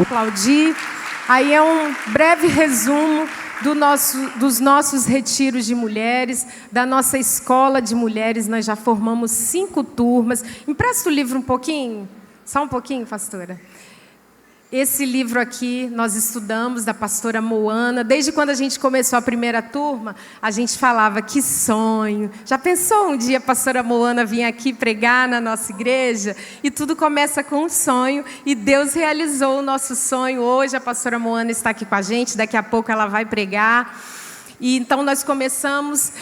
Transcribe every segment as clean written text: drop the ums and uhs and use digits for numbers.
Aplaudir. Aí é um breve resumo dos nossos retiros de mulheres, da nossa escola de mulheres. Nós já formamos 5 turmas. Empresta o livro um pouquinho? Só um pouquinho, pastora? Esse livro aqui nós estudamos, da pastora Moana. Desde quando a gente começou a primeira turma, a gente falava, que sonho. Já pensou um dia a pastora Moana vir aqui pregar na nossa igreja? E tudo começa com um sonho, e Deus realizou o nosso sonho. Hoje a pastora Moana está aqui com a gente, daqui a pouco ela vai pregar. E então nós começamos,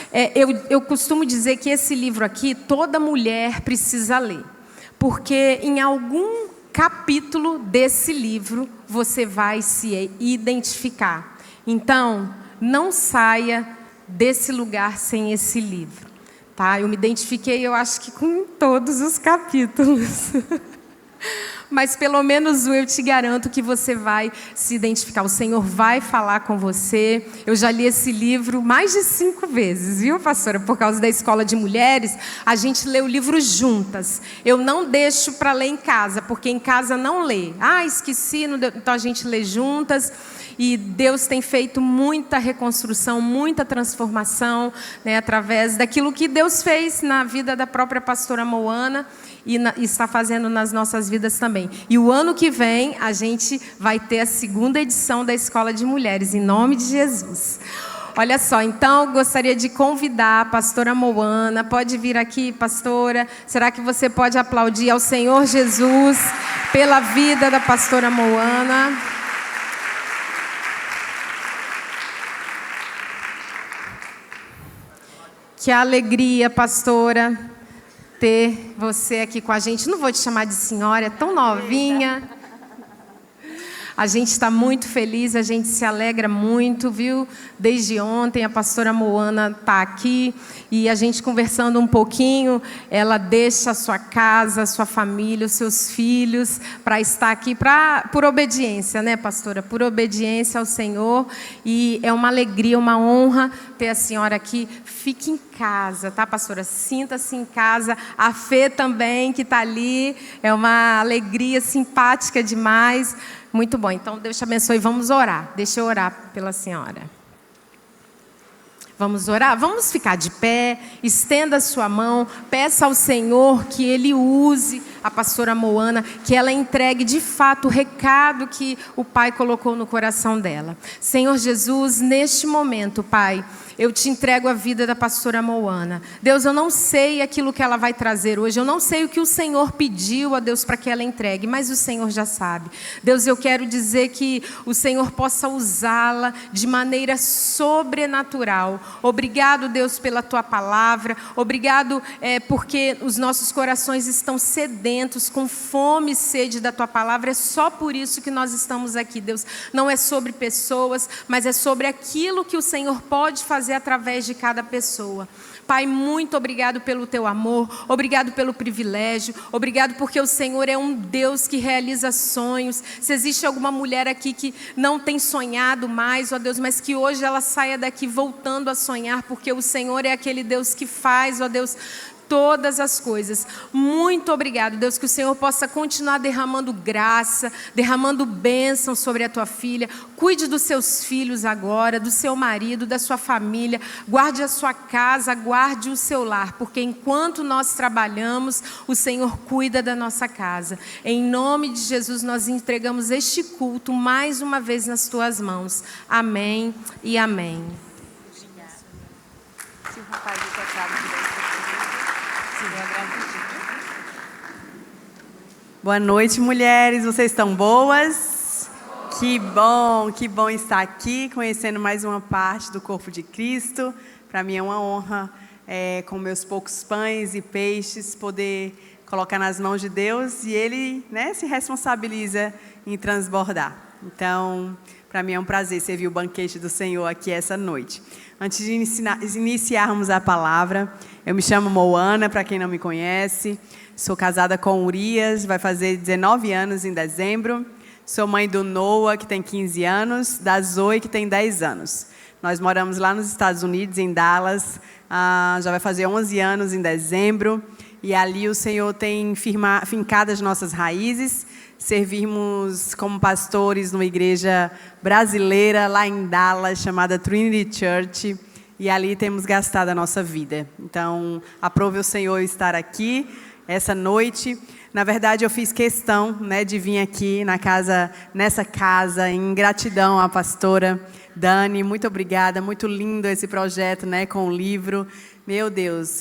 eu costumo dizer que esse livro aqui, toda mulher precisa ler. Porque em algum capítulo desse livro você vai se identificar. Então, não saia desse lugar sem esse livro. Tá? Eu me identifiquei, eu acho que com todos os capítulos. Mas pelo menos eu te garanto que você vai se identificar. O Senhor vai falar com você. Eu já li esse livro mais de 5 vezes, viu, pastora? Por causa da escola de mulheres, a gente lê o livro juntas. Eu não deixo para ler em casa, porque em casa não lê. Esqueci, não deu. Então a gente lê juntas. E Deus tem feito muita reconstrução, muita transformação, né, através daquilo que Deus fez na vida da própria pastora Moana e está fazendo nas nossas vidas também. E o ano que vem a gente vai ter a 2ª edição da Escola de Mulheres, em nome de Jesus. Olha só, então gostaria de convidar a pastora Moana. Pode vir aqui, pastora. Será que você pode aplaudir ao Senhor Jesus pela vida da pastora Moana? Que alegria, pastora, ter você aqui com a gente. Não vou te chamar de senhora, é tão novinha. A gente está muito feliz, a gente se alegra muito, viu? Desde ontem a pastora Moana está aqui e a gente conversando um pouquinho, ela deixa a sua casa, a sua família, os seus filhos para estar aqui por obediência, né, pastora? Por obediência ao Senhor. E é uma alegria, uma honra ter a senhora aqui. Fique em casa, tá, pastora? Sinta-se em casa. A Fê também, que está ali, é uma alegria simpática demais. Muito bom, então Deus te abençoe. Vamos orar, deixa eu orar pela senhora. Vamos orar? Vamos ficar de pé, estenda a sua mão, peça ao Senhor que Ele use a pastora Moana, que ela entregue de fato o recado que o Pai colocou no coração dela. Senhor Jesus, neste momento, Pai, eu te entrego a vida da pastora Moana. Deus, eu não sei aquilo que ela vai trazer hoje, eu não sei o que o Senhor pediu a Deus para que ela entregue, mas o Senhor já sabe. Deus, eu quero dizer que o Senhor possa usá-la de maneira sobrenatural. Obrigado, Deus, pela tua palavra. Obrigado porque os nossos corações estão sedentos, com fome e sede da tua palavra. É só por isso que nós estamos aqui, Deus. Não é sobre pessoas, mas é sobre aquilo que o Senhor pode fazer através de cada pessoa. Pai, muito obrigado pelo teu amor, obrigado pelo privilégio, obrigado porque o Senhor é um Deus que realiza sonhos. Se existe alguma mulher aqui que não tem sonhado mais, ó Deus, mas que hoje ela saia daqui voltando a sonhar, porque o Senhor é aquele Deus que faz, ó Deus, todas as coisas. Muito obrigado, Deus, que o Senhor possa continuar derramando graça, derramando bênção sobre a tua filha. Cuide dos seus filhos agora, do seu marido, da sua família. Guarde a sua casa, guarde o seu lar, porque enquanto nós trabalhamos, o Senhor cuida da nossa casa. Em nome de Jesus, nós entregamos este culto mais uma vez nas tuas mãos. Amém e amém. Boa noite, mulheres. Vocês estão boas? Que bom estar aqui, conhecendo mais uma parte do corpo de Cristo. Para mim é uma honra, com meus poucos pães e peixes, poder colocar nas mãos de Deus e Ele, né, se responsabiliza em transbordar. Então, para mim é um prazer servir o banquete do Senhor aqui essa noite. Antes de iniciarmos a palavra, eu me chamo Moana, para quem não me conhece. Sou casada com Urias, vai fazer 19 anos em dezembro. Sou mãe do Noah, que tem 15 anos, da Zoe, que tem 10 anos. Nós moramos lá nos Estados Unidos, em Dallas, já vai fazer 11 anos em dezembro. E ali o Senhor tem fincado as nossas raízes. servirmos como pastores numa igreja brasileira lá em Dallas, chamada Trinity Church, e ali temos gastado a nossa vida. Então, aprove o Senhor estar aqui essa noite. Na verdade, eu fiz questão, de vir aqui nessa casa, em gratidão à pastora Dani. Muito obrigada, muito lindo esse projeto, com o livro. Meu Deus,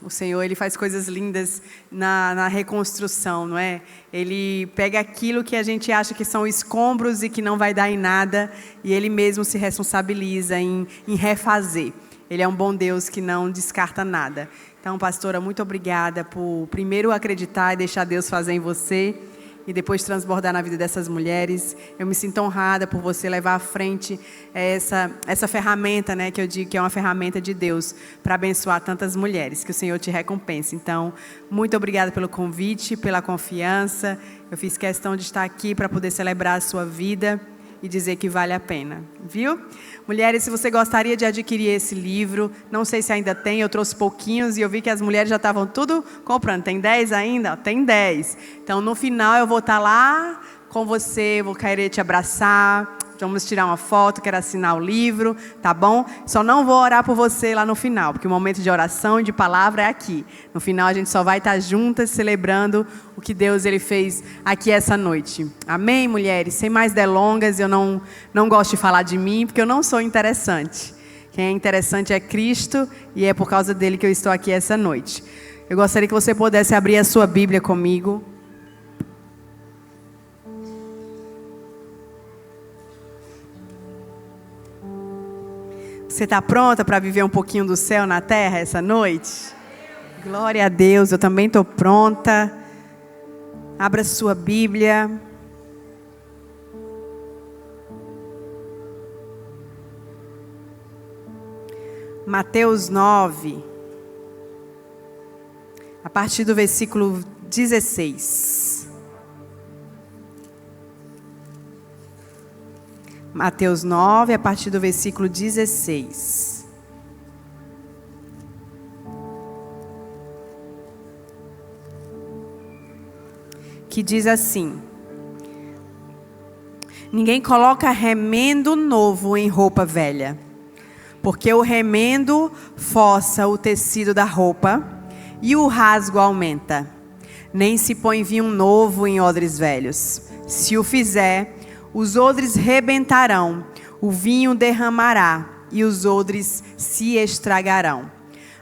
o Senhor, Ele faz coisas lindas na reconstrução, não é? Ele pega aquilo que a gente acha que são escombros e que não vai dar em nada, e Ele mesmo se responsabiliza em refazer. Ele é um bom Deus que não descarta nada. Então, pastora, muito obrigada por primeiro acreditar e deixar Deus fazer em você e depois transbordar na vida dessas mulheres. Eu me sinto honrada por você levar à frente essa ferramenta, que eu digo que é uma ferramenta de Deus para abençoar tantas mulheres. Que o Senhor te recompense. Então, muito obrigada pelo convite, pela confiança. Eu fiz questão de estar aqui para poder celebrar a sua vida e dizer que vale a pena, viu? Mulheres, se você gostaria de adquirir esse livro, não sei se ainda tem, eu trouxe pouquinhos e eu vi que as mulheres já estavam tudo comprando. Tem 10 ainda? Tem 10. Então, no final, eu vou estar lá com você, vou querer te abraçar, vamos tirar uma foto, quero assinar o livro, tá bom? Só não vou orar por você lá no final, porque o momento de oração e de palavra é aqui. No final, a gente só vai estar juntas celebrando o que Deus Ele fez aqui essa noite. Amém, mulheres? Sem mais delongas, eu não gosto de falar de mim, porque eu não sou interessante. Quem é interessante é Cristo e é por causa dele que eu estou aqui essa noite. Eu gostaria que você pudesse abrir a sua Bíblia comigo. Você está pronta para viver um pouquinho do céu na terra essa noite? Glória a Deus, eu também estou pronta. Abra sua Bíblia. Mateus 9, a partir do versículo 16. Mateus 9, a partir do versículo 16. Que diz assim: ninguém coloca remendo novo em roupa velha, porque o remendo força o tecido da roupa e o rasgo aumenta. Nem se põe vinho novo em odres velhos. Se o fizer, os odres rebentarão, o vinho derramará e os odres se estragarão.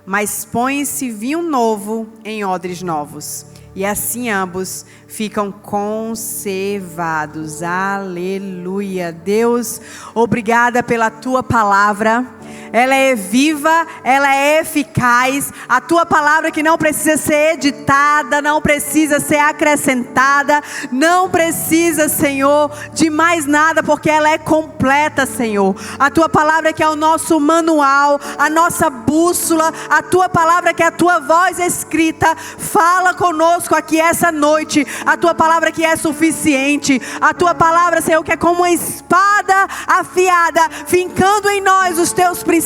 Mas põe-se vinho novo em odres novos, e assim ambos ficam conservados. Aleluia. Deus, obrigada pela tua palavra. Ela é viva, ela é eficaz. A tua palavra que não precisa ser editada, não precisa ser acrescentada, não precisa, Senhor, de mais nada, porque ela é completa, Senhor. A tua palavra que é o nosso manual, a nossa bússola, a tua palavra que é a tua voz escrita. Fala conosco aqui essa noite. A tua palavra que é suficiente. A tua palavra, Senhor, que é como uma espada afiada, fincando em nós os teus princípios.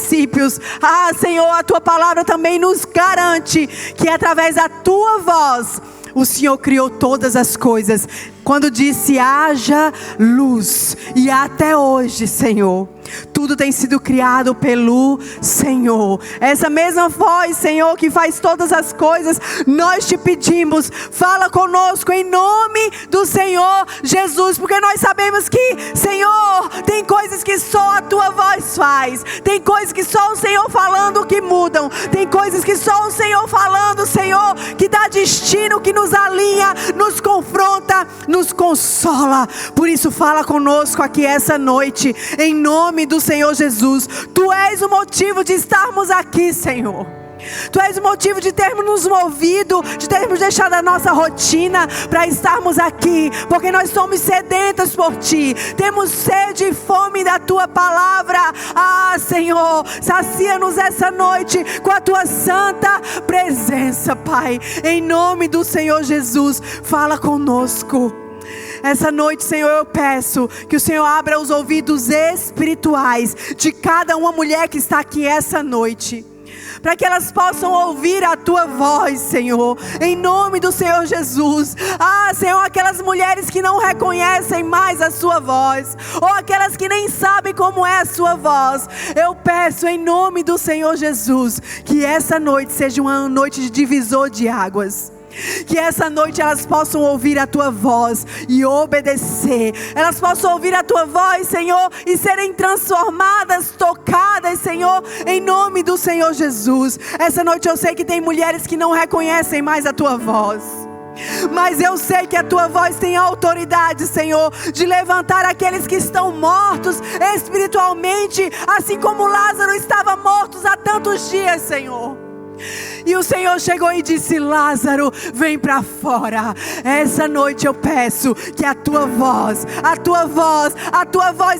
Senhor, a tua palavra também nos garante que através da tua voz o Senhor criou todas as coisas. Quando disse haja luz, e até hoje, Senhor, tudo tem sido criado pelo Senhor. Essa mesma voz, Senhor, que faz todas as coisas, nós te pedimos, fala conosco em nome do Senhor Jesus, porque nós sabemos que, Senhor, tem coisas que só a tua voz faz, tem coisas que só o Senhor falando que mudam, tem coisas que só o Senhor falando, Senhor, que dá destino, que nos alinha, nos confronta, nos consola. Por isso fala conosco aqui essa noite, em nome do Senhor Jesus. Tu és o motivo de estarmos aqui, Senhor. Tu és o motivo de termos nos movido, de termos deixado a nossa rotina para estarmos aqui, porque nós somos sedentas por Ti, temos sede e fome da Tua palavra. Senhor, sacia-nos essa noite com a Tua santa presença, Pai, em nome do Senhor Jesus. Fala conosco essa noite, Senhor. Eu peço que o Senhor abra os ouvidos espirituais de cada uma mulher que está aqui essa noite, para que elas possam ouvir a Tua voz, Senhor, em nome do Senhor Jesus. Senhor, aquelas mulheres que não reconhecem mais a Sua voz, ou aquelas que nem sabem como é a Sua voz, eu peço em nome do Senhor Jesus, que essa noite seja uma noite de divisor de águas. Que essa noite elas possam ouvir a Tua voz e obedecer. Elas possam ouvir a Tua voz, Senhor, e serem transformadas, tocadas, Senhor, em nome do Senhor Jesus. Essa noite eu sei que tem mulheres que não reconhecem mais a Tua voz, mas eu sei que a Tua voz tem autoridade, Senhor, de levantar aqueles que estão mortos espiritualmente, assim como Lázaro estava morto há tantos dias, Senhor. E o Senhor chegou e disse: Lázaro, vem para fora. Essa noite eu peço que a Tua voz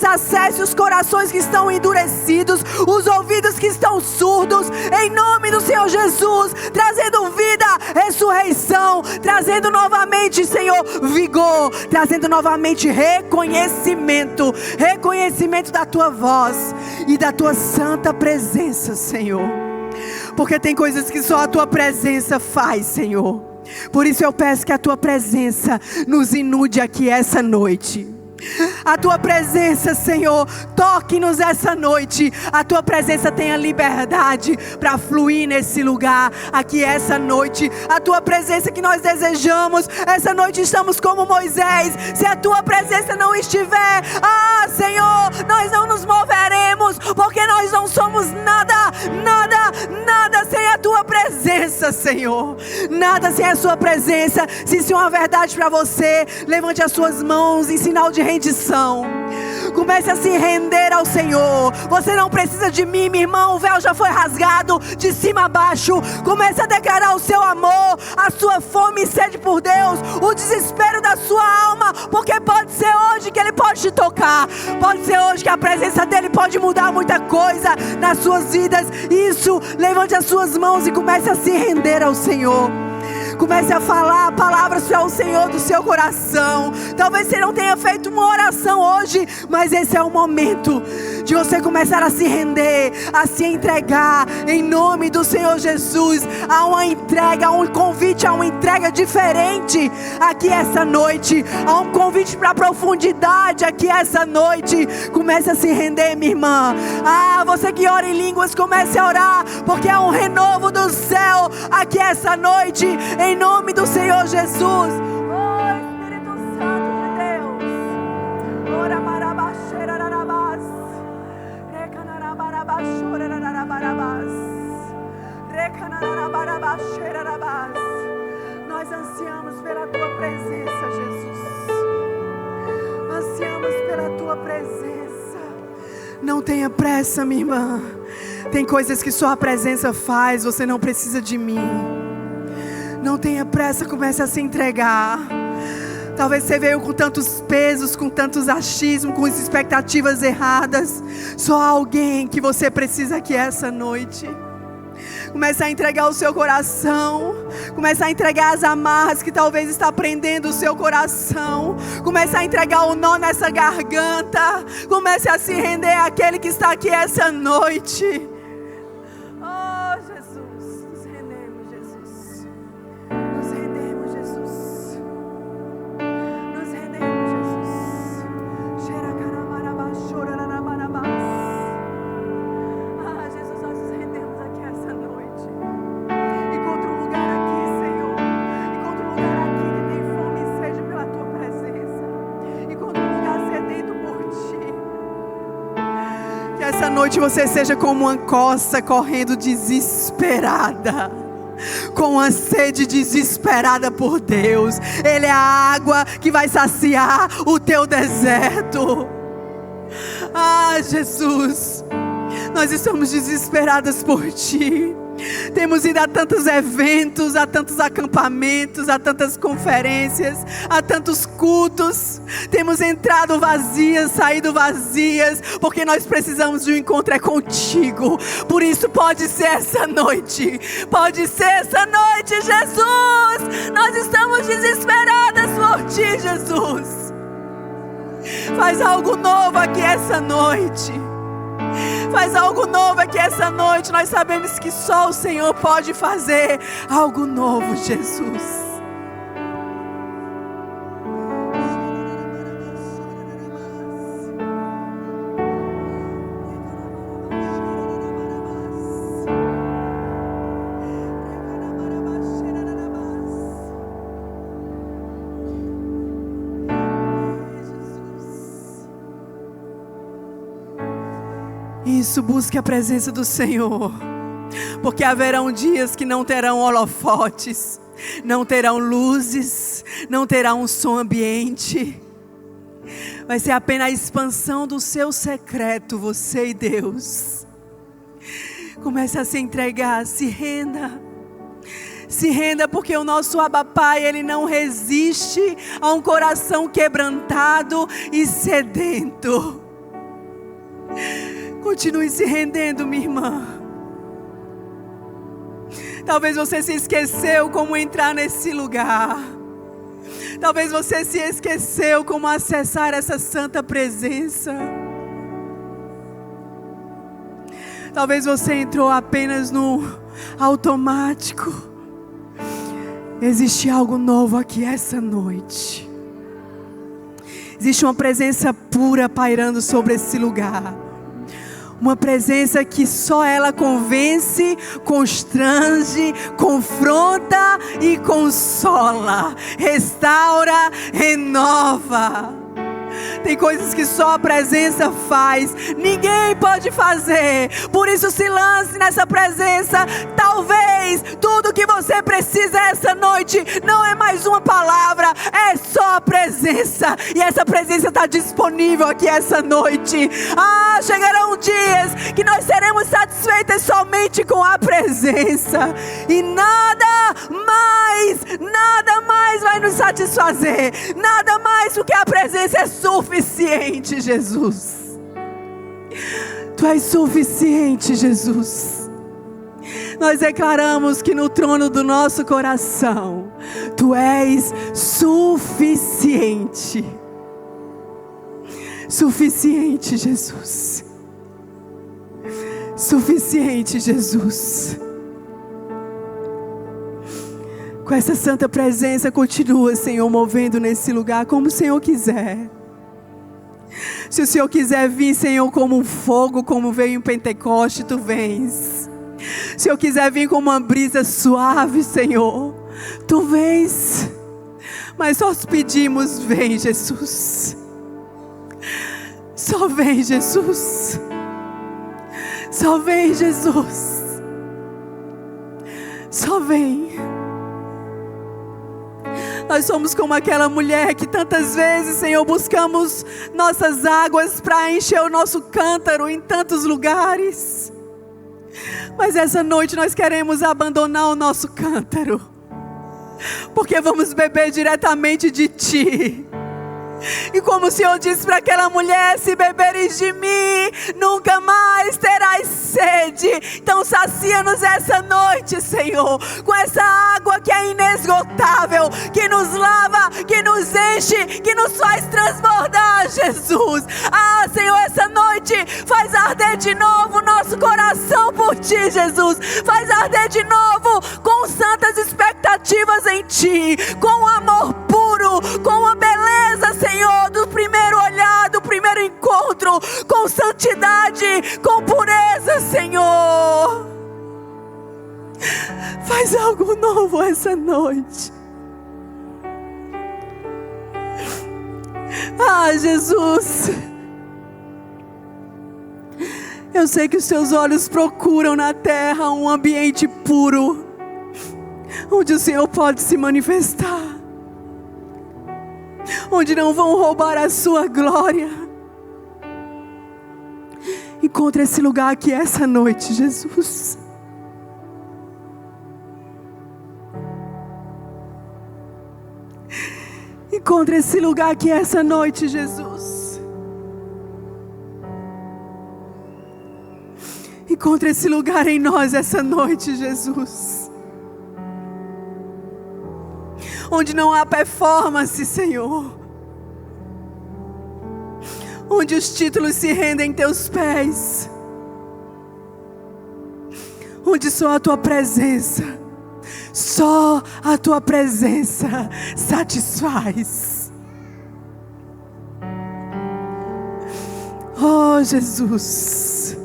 acesse os corações que estão endurecidos, os ouvidos que estão surdos, em nome do Senhor Jesus, trazendo vida, ressurreição, trazendo novamente, Senhor, vigor, trazendo novamente reconhecimento da Tua voz e da Tua santa presença, Senhor. Porque tem coisas que só a Tua presença faz, Senhor. Por isso eu peço que a Tua presença nos inunde aqui essa noite. A Tua presença, Senhor, toque-nos essa noite. A Tua presença tenha liberdade para fluir nesse lugar aqui essa noite. A Tua presença que nós desejamos. Essa noite estamos como Moisés. Se a Tua presença não estiver, Senhor, nós não nos moveremos, porque nós não somos nada sem a Tua presença, Senhor. Nada sem a Sua presença. Se isso é uma verdade para você, levante as suas mãos em sinal de rendição. Comece a se render ao Senhor. Você não precisa de mim, minha irmã. O véu já foi rasgado de cima a baixo. Comece a declarar o seu amor, a sua fome e sede por Deus, o desespero da sua alma, porque pode ser hoje que Ele pode te tocar. Pode ser hoje que a presença dEle pode mudar muita coisa nas suas vidas. Isso, levante as suas mãos e comece a se render ao Senhor. Comece a falar palavras para o Senhor do seu coração. Talvez você não tenha feito uma oração hoje, mas esse é o momento de você começar a se render, a se entregar em nome do Senhor Jesus. Há uma entrega, há um convite, há uma entrega diferente aqui essa noite. Há um convite para a profundidade aqui essa noite. Comece a se render, minha irmã. Você que ora em línguas, comece a orar, porque há um renovo do céu aqui essa noite, em nome do Senhor Jesus. Espírito Santo de Deus. Ora marabaxerarabás. Recanarabarabaxorarabás. Recanarabarabaxerarabás. Nós ansiamos pela Tua presença, Jesus. Ansiamos pela Tua presença. Não tenha pressa, minha irmã. Tem coisas que só a presença faz. Você não precisa de mim. Não tenha pressa, comece a se entregar. Talvez você veio com tantos pesos, com tantos achismos, com expectativas erradas. Só há alguém que você precisa aqui essa noite. Comece a entregar o seu coração. Comece a entregar as amarras que talvez está prendendo o seu coração. Comece a entregar o nó nessa garganta. Comece a se render àquele que está aqui essa noite. Essa noite você seja como uma corça correndo desesperada, com uma sede desesperada por Deus. Ele é a água que vai saciar o teu deserto. Jesus, nós estamos desesperadas por Ti. Temos ido a tantos eventos, a tantos acampamentos, a tantas conferências, a tantos cultos. Temos entrado vazias, saído vazias, porque nós precisamos de um encontro contigo. Por isso pode ser essa noite. Pode ser essa noite, Jesus. Nós estamos desesperadas por Ti, Jesus. Faz algo novo aqui essa noite. Faz algo novo aqui essa noite. Nós sabemos que só o Senhor pode fazer algo novo, Jesus. Isso, busque a presença do Senhor, porque haverão dias que não terão holofotes, não terão luzes, não terá um som ambiente. Vai ser apenas a expansão do seu secreto, você e Deus. Comece a se entregar, se renda. Se renda, porque o nosso Abba Pai, Ele não resiste a um coração quebrantado e sedento. Continue se rendendo, minha irmã. Talvez você se esqueceu como entrar nesse lugar. Talvez você se esqueceu como acessar essa santa presença. Talvez você entrou apenas no automático. Existe algo novo aqui essa noite. Existe uma presença pura pairando sobre esse lugar. Uma presença que só ela convence, constrange, confronta e consola. Restaura, renova. Tem coisas que só a presença faz. Ninguém pode fazer. Por isso se lance nessa presença. Talvez tudo que você precisa essa noite não é mais uma palavra, é só a presença. E essa presença está disponível aqui essa noite. Chegarão dias que nós seremos satisfeitos somente com a presença. E nada mais vai nos satisfazer. Nada mais, porque a presença é suficiente, Jesus. Tu és suficiente, Jesus. Nós declaramos que no trono do nosso coração, Tu és suficiente. Suficiente, Jesus. Suficiente, Jesus. Com essa santa presença, continua, Senhor, movendo nesse lugar como o Senhor quiser. Se o Senhor quiser vir, Senhor, como um fogo, como veio em Pentecoste, Tu vens. Se eu quiser vir como uma brisa suave, Senhor, Tu vens. Mas nós pedimos, vem, Jesus. Só vem, Jesus. Só vem, Jesus. Só vem. Nós somos como aquela mulher que tantas vezes, Senhor, buscamos nossas águas para encher o nosso cântaro em tantos lugares. Mas essa noite nós queremos abandonar o nosso cântaro, porque vamos beber diretamente de Ti. E como o Senhor disse para aquela mulher: se beberes de mim, nunca mais terás sede. Então sacia-nos essa noite, Senhor, com essa água que é inesgotável, que nos lava, que nos enche, que nos faz transbordar, Jesus. Senhor, essa noite faz arder de novo o nosso coração por Ti, Jesus. Faz arder de novo com santas expectativas em Ti, com amor puro, com a beleza, Senhor, do primeiro olhar, do primeiro encontro, com santidade, com pureza, Senhor. Faz algo novo essa noite. Jesus, eu sei que os Teus olhos procuram na terra um ambiente puro, onde o Senhor pode se manifestar, onde não vão roubar a Sua glória. Encontre esse lugar aqui essa noite, Jesus. Encontre esse lugar aqui essa noite, Jesus. Encontre esse lugar em nós essa noite, Jesus. Onde não há performance, Senhor. Onde os títulos se rendem em Teus pés. onde só a tua presença, só a tua presença satisfaz. Oh, Jesus.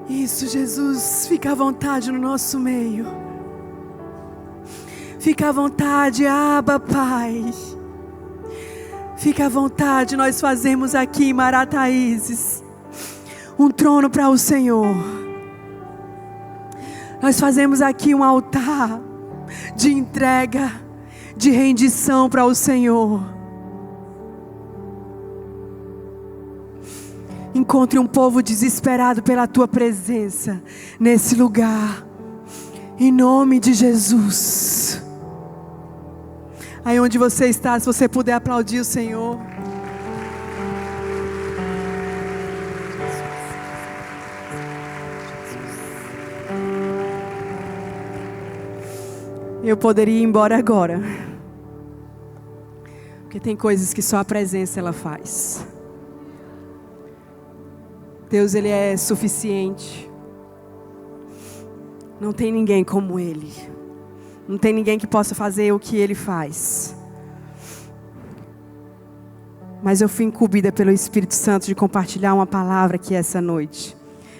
Isso, Jesus, fica à vontade no nosso meio. Fica à vontade, Abba, Pai. Fica à vontade, nós fazemos aqui em Marataízes um trono para o Senhor. Nós fazemos aqui um altar de entrega, de rendição para o Senhor. Encontre um povo desesperado pela tua presença nesse lugar, em nome de Jesus. Aí onde você está, se você puder aplaudir o Senhor. Eu poderia ir embora agora, porque tem coisas que só a presença ela faz. Deus, Ele é suficiente. Não tem ninguém como Ele. Não tem ninguém que possa fazer o que Ele faz. Mas eu fui incumbida pelo Espírito Santo de compartilhar uma palavra aqui essa noite.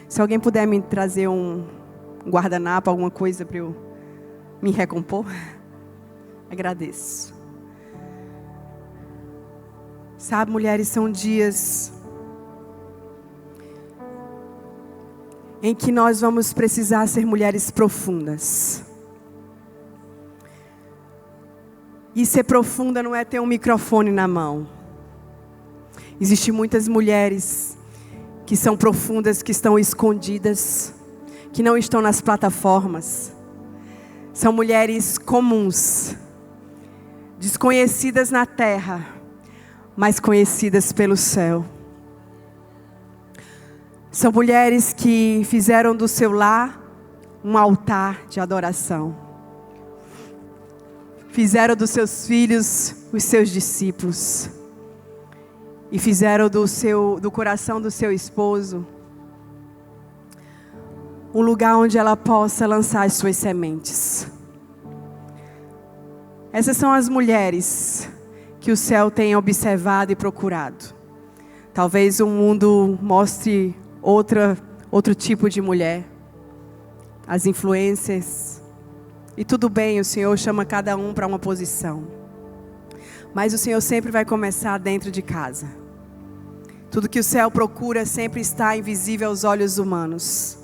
Se alguém puder me trazer um guardanapo, alguma coisa para eu me recompor, agradeço. Sabe, mulheres, são dias em que nós vamos precisar ser mulheres profundas. E ser profunda não é ter um microfone na mão. Existem muitas mulheres que são profundas, que estão escondidas, que não estão nas plataformas. São mulheres comuns, desconhecidas na terra, mas conhecidas pelo céu. São mulheres que fizeram do seu lar um altar de adoração. Fizeram dos seus filhos os seus discípulos. E fizeram do coração do seu esposo um lugar onde ela possa lançar as suas sementes. Essas são as mulheres que o céu tem observado e procurado. Talvez o mundo mostre outro tipo de mulher. As influências. E tudo bem, o Senhor chama cada um para uma posição. Mas o Senhor sempre vai começar dentro de casa. Tudo que o céu procura sempre está invisível aos olhos humanos.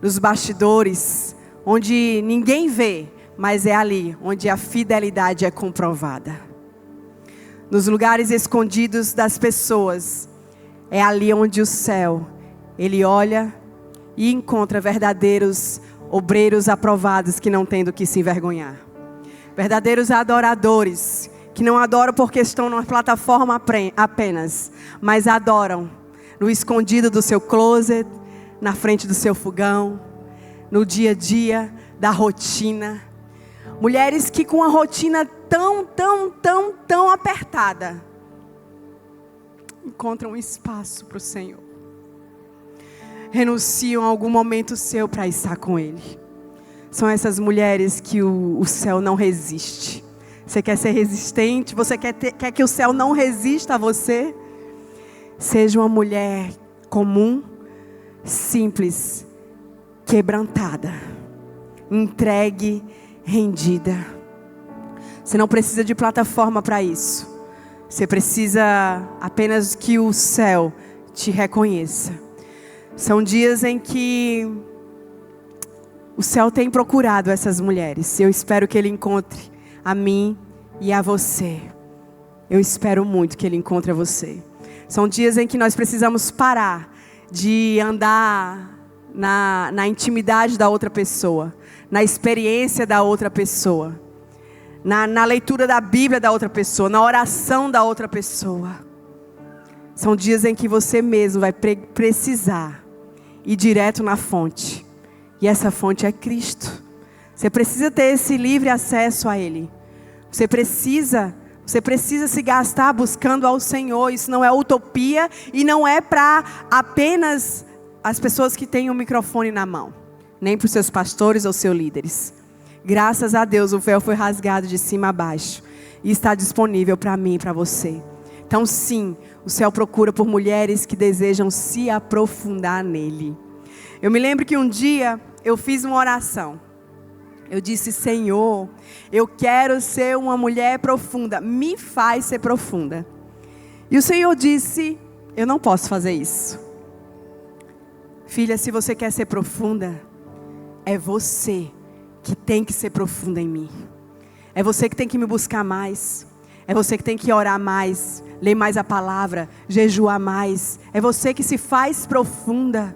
Nos bastidores, onde ninguém vê, mas é ali onde a fidelidade é comprovada. Nos lugares escondidos das pessoas, é ali onde o céu, Ele olha e encontra verdadeiros obreiros aprovados que não têm do que se envergonhar. Verdadeiros adoradores, que não adoram porque estão numa plataforma apenas, mas adoram no escondido do seu closet, na frente do seu fogão, no dia a dia da rotina. Mulheres que com a rotina tão apertada, encontram um espaço para o Senhor. Renunciam a algum momento seu para estar com Ele. São essas mulheres que o céu não resiste. Você quer ser resistente? Você quer que o céu não resista a você? Seja uma mulher comum, simples, quebrantada, entregue, rendida. Você não precisa de plataforma para isso. Você precisa apenas que o céu te reconheça. São dias em que o céu tem procurado essas mulheres. Eu espero que Ele encontre a mim e a você. Eu espero muito que Ele encontre a você. São dias em que nós precisamos parar de andar na intimidade da outra pessoa, na experiência da outra pessoa, na leitura da Bíblia da outra pessoa, na oração da outra pessoa. São dias em que você mesmo vai precisar ir direto na fonte. E essa fonte é Cristo. Você precisa ter esse livre acesso a Ele. Você precisa Você precisa se gastar buscando ao Senhor. Isso não é utopia e não é para apenas as pessoas que têm o microfone na mão, nem para os seus pastores ou seus líderes. Graças a Deus o véu foi rasgado de cima a baixo e está disponível para mim e para você. Então sim, o céu procura por mulheres que desejam se aprofundar nele. Eu me lembro que um dia eu fiz uma oração. Eu disse: Senhor, eu quero ser uma mulher profunda, me faz ser profunda. E o Senhor disse: eu não posso fazer isso. Filha, se você quer ser profunda, é você que tem que ser profunda em mim. É você que tem que me buscar mais. É você que tem que orar mais, ler mais a palavra, jejuar mais. É você que se faz profunda.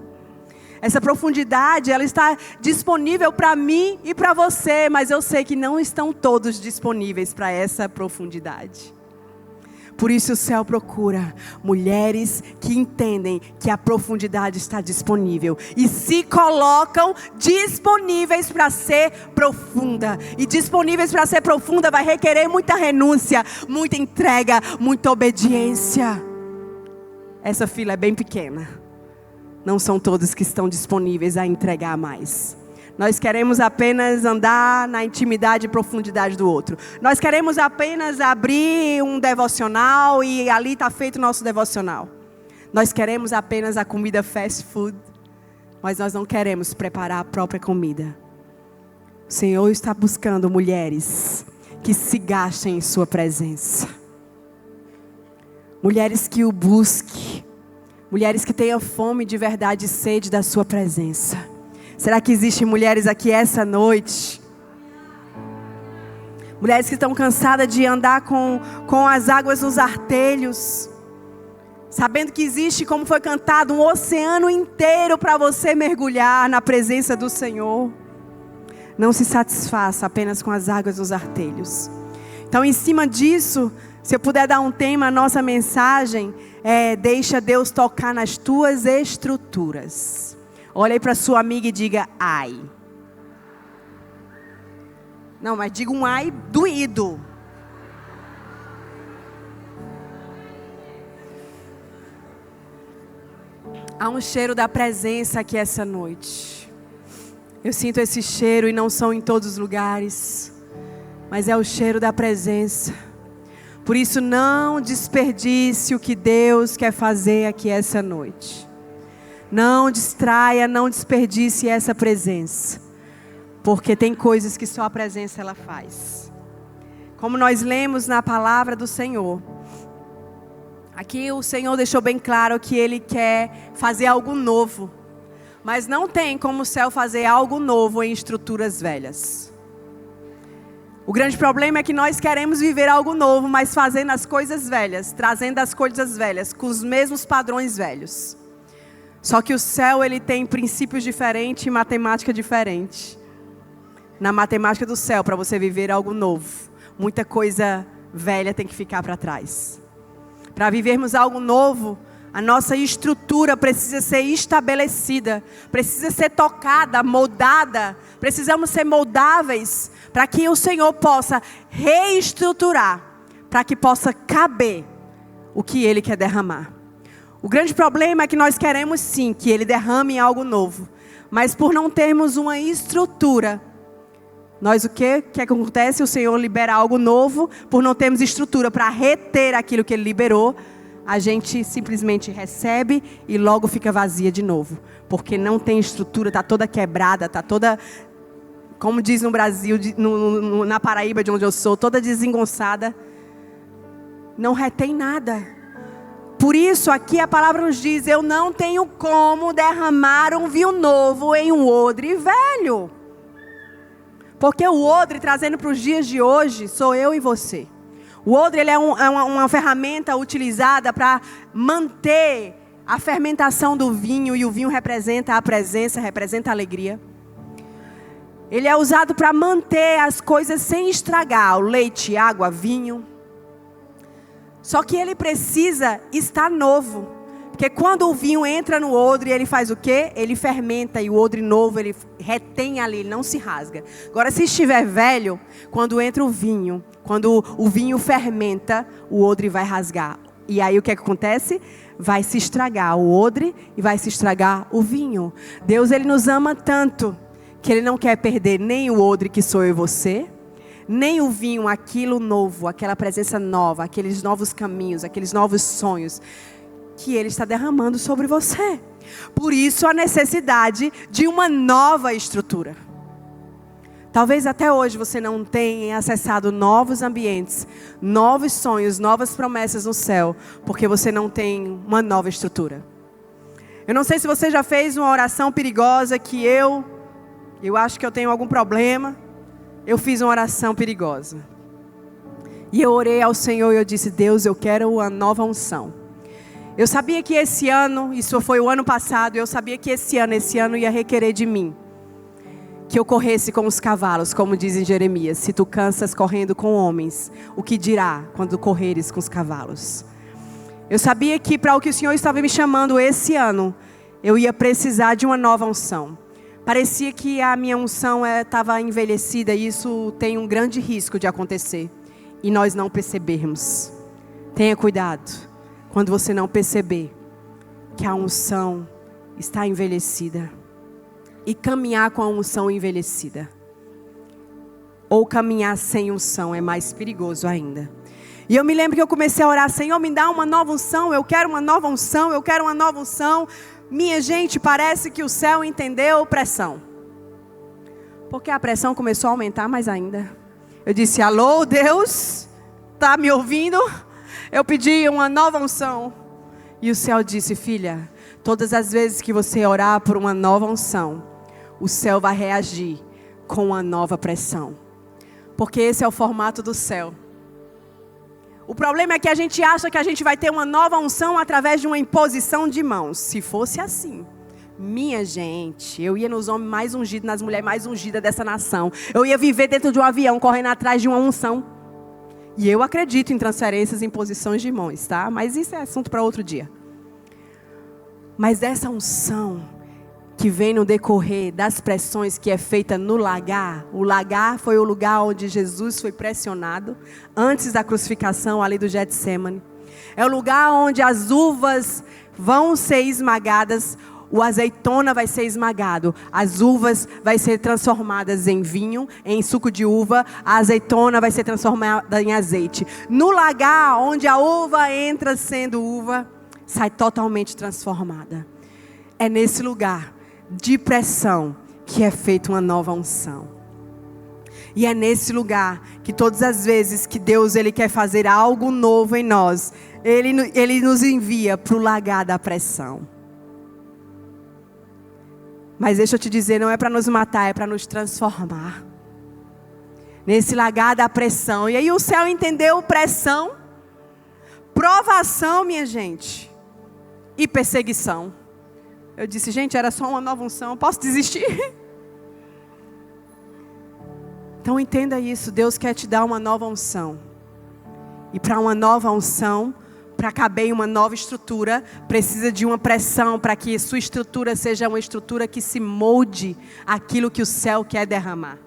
Essa profundidade, ela está disponível para mim e para você, mas eu sei que não estão todos disponíveis para essa profundidade. Por isso o céu procura mulheres que entendem que a profundidade está disponível e se colocam disponíveis para ser profunda. E disponíveis para ser profunda vai requerer muita renúncia, muita entrega, muita obediência. Essa fila é bem pequena. Não são todos que estão disponíveis a entregar mais. Nós queremos apenas andar na intimidade e profundidade do outro. Nós queremos apenas abrir um devocional e ali está feito o nosso devocional. Nós queremos apenas a comida fast food, mas nós não queremos preparar a própria comida. O Senhor está buscando mulheres que se gastem em sua presença. Mulheres que o busquem. Mulheres que tenham fome de verdade e sede da sua presença. Será que existem mulheres aqui essa noite? Mulheres que estão cansadas de andar com as águas nos artelhos. Sabendo que existe, como foi cantado, um oceano inteiro para você mergulhar na presença do Senhor. Não se satisfaça apenas com as águas nos artelhos. Então, em cima disso, se eu puder dar um tema, a nossa mensagem deixa Deus tocar nas tuas estruturas. Olha aí para sua amiga e diga: ai. Não, mas diga um ai doído. Há um cheiro da presença aqui essa noite. Eu sinto esse cheiro e não são em todos os lugares, mas é o cheiro da presença. Por isso, não desperdice o que Deus quer fazer aqui essa noite. Não distraia, não desperdice essa presença. Porque tem coisas que só a presença ela faz. Como nós lemos na palavra do Senhor. Aqui o Senhor deixou bem claro que Ele quer fazer algo novo. Mas não tem como o céu fazer algo novo em estruturas velhas. O grande problema é que nós queremos viver algo novo, mas fazendo as coisas velhas, trazendo as coisas velhas, com os mesmos padrões velhos. Só que o céu, ele tem princípios diferentes e matemática diferente. Na matemática do céu, para você viver algo novo, muita coisa velha tem que ficar para trás. Para vivermos algo novo, a nossa estrutura precisa ser estabelecida, precisa ser tocada, moldada. Precisamos ser moldáveis para que o Senhor possa reestruturar, para que possa caber o que Ele quer derramar. O grande problema é que nós queremos sim que Ele derrame algo novo, mas por não termos uma estrutura, nós o que acontece? O Senhor libera algo novo, por não termos estrutura para reter aquilo que Ele liberou, a gente simplesmente recebe e logo fica vazia de novo. Porque não tem estrutura, está toda quebrada, está toda, como diz no Brasil, na Paraíba de onde eu sou, toda desengonçada. Não retém nada. Por isso aqui a palavra nos diz: eu não tenho como derramar um vinho novo em um odre velho. Porque o odre, trazendo para os dias de hoje, sou eu e você. O odre ele é uma ferramenta utilizada para manter a fermentação do vinho. E o vinho representa a presença, representa a alegria. Ele é usado para manter as coisas sem estragar. O leite, água, vinho. Só que ele precisa estar novo. Porque quando o vinho entra no odre, ele faz o quê? Ele fermenta, e o odre novo, ele retém ali, ele não se rasga. Agora, se estiver velho, quando entra o vinho, Quando o vinho fermenta, o odre vai rasgar. E aí o que acontece? Vai se estragar o odre e vai se estragar o vinho. Deus, Ele nos ama tanto que Ele não quer perder nem o odre que sou eu e você, nem o vinho, aquilo novo, aquela presença nova, aqueles novos caminhos, aqueles novos sonhos que Ele está derramando sobre você. Por isso a necessidade de uma nova estrutura. Talvez até hoje você não tenha acessado novos ambientes, novos sonhos, novas promessas no céu, porque você não tem uma nova estrutura. Eu não sei se você já fez uma oração perigosa que eu acho que eu tenho algum problema. Eu fiz uma oração perigosa. E eu orei ao Senhor e eu disse: Deus, eu quero uma nova unção. Eu sabia que esse ano, isso foi o ano passado, eu sabia que esse ano ia requerer de mim que eu corresse com os cavalos, como diz em Jeremias: se tu cansas correndo com homens, o que dirá quando correres com os cavalos? Eu sabia que para o que o Senhor estava me chamando esse ano, eu ia precisar de uma nova unção. Parecia que a minha unção estava envelhecida e isso tem um grande risco de acontecer. E nós não percebermos. Tenha cuidado quando você não perceber que a unção está envelhecida. E caminhar com a unção envelhecida. Ou caminhar sem unção é mais perigoso ainda. E eu me lembro que eu comecei a orar: Senhor, me dá uma nova unção, eu quero uma nova unção, eu quero uma nova unção. Minha gente, parece que o céu entendeu pressão. Porque a pressão começou a aumentar mais ainda. Eu disse: alô, Deus, está me ouvindo? Eu pedi uma nova unção. E o céu disse: filha, todas as vezes que você orar por uma nova unção, o céu vai reagir com uma nova pressão. Porque esse é o formato do céu. O problema é que a gente acha que a gente vai ter uma nova unção através de uma imposição de mãos. Se fosse assim, minha gente, eu ia nos homens mais ungidos, nas mulheres mais ungidas dessa nação. Eu ia viver dentro de um avião, correndo atrás de uma unção. E eu acredito em transferências e imposições de mãos, tá? Mas isso é assunto para outro dia. Mas essa unção que vem no decorrer das pressões que é feita no lagar. O lagar foi o lugar onde Jesus foi pressionado antes da crucificação ali do Getsemane. É o lugar onde as uvas vão ser esmagadas, o azeitona vai ser esmagado, as uvas vai ser transformadas em vinho, em suco de uva, a azeitona vai ser transformada em azeite. No lagar onde a uva entra sendo uva, sai totalmente transformada. É nesse lugar de pressão que é feita uma nova unção. E é nesse lugar que todas as vezes que Deus ele quer fazer algo novo em nós, Ele nos envia para o lagar da pressão. Mas deixa eu te dizer, não é para nos matar, é para nos transformar. Nesse lagar da pressão. E aí o céu entendeu pressão, provação, minha gente, e perseguição. Eu disse: gente, era só uma nova unção, posso desistir? Então entenda isso, Deus quer te dar uma nova unção. E para uma nova unção, para caber em uma nova estrutura, precisa de uma pressão para que sua estrutura seja uma estrutura que se molde aquilo que o céu quer derramar.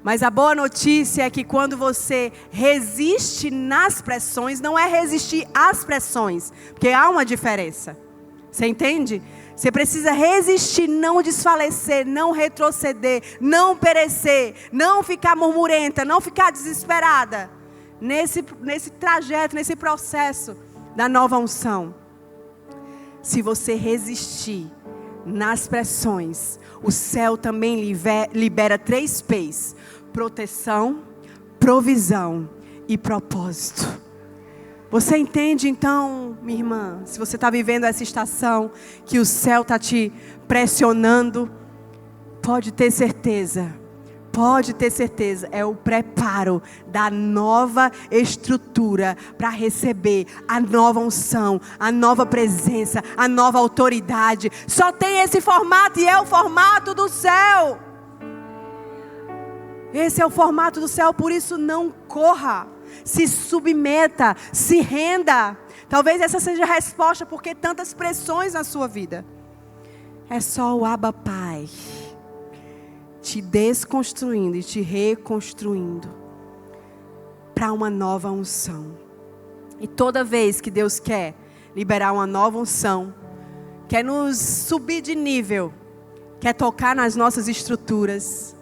Mas a boa notícia é que quando você resiste nas pressões, não é resistir às pressões, porque há uma diferença. Você entende? Você precisa resistir, não desfalecer, não retroceder, não perecer, não ficar murmurenta, não ficar desesperada. Nesse trajeto, nesse processo da nova unção. Se você resistir nas pressões, o céu também libera 3 P's: proteção, provisão e propósito. Você entende então, minha irmã, se você está vivendo essa estação, que o céu está te pressionando, pode ter certeza, é o preparo da nova estrutura para receber a nova unção, a nova presença, a nova autoridade. Só tem esse formato e é o formato do céu. Esse é o formato do céu, por isso não corra. Se submeta, se renda. Talvez essa seja a resposta porque tantas pressões na sua vida. É só o Abba Pai te desconstruindo e te reconstruindo. para uma nova unção. E toda vez que Deus quer liberar uma nova unção, quer nos subir de nível, quer tocar nas nossas estruturas,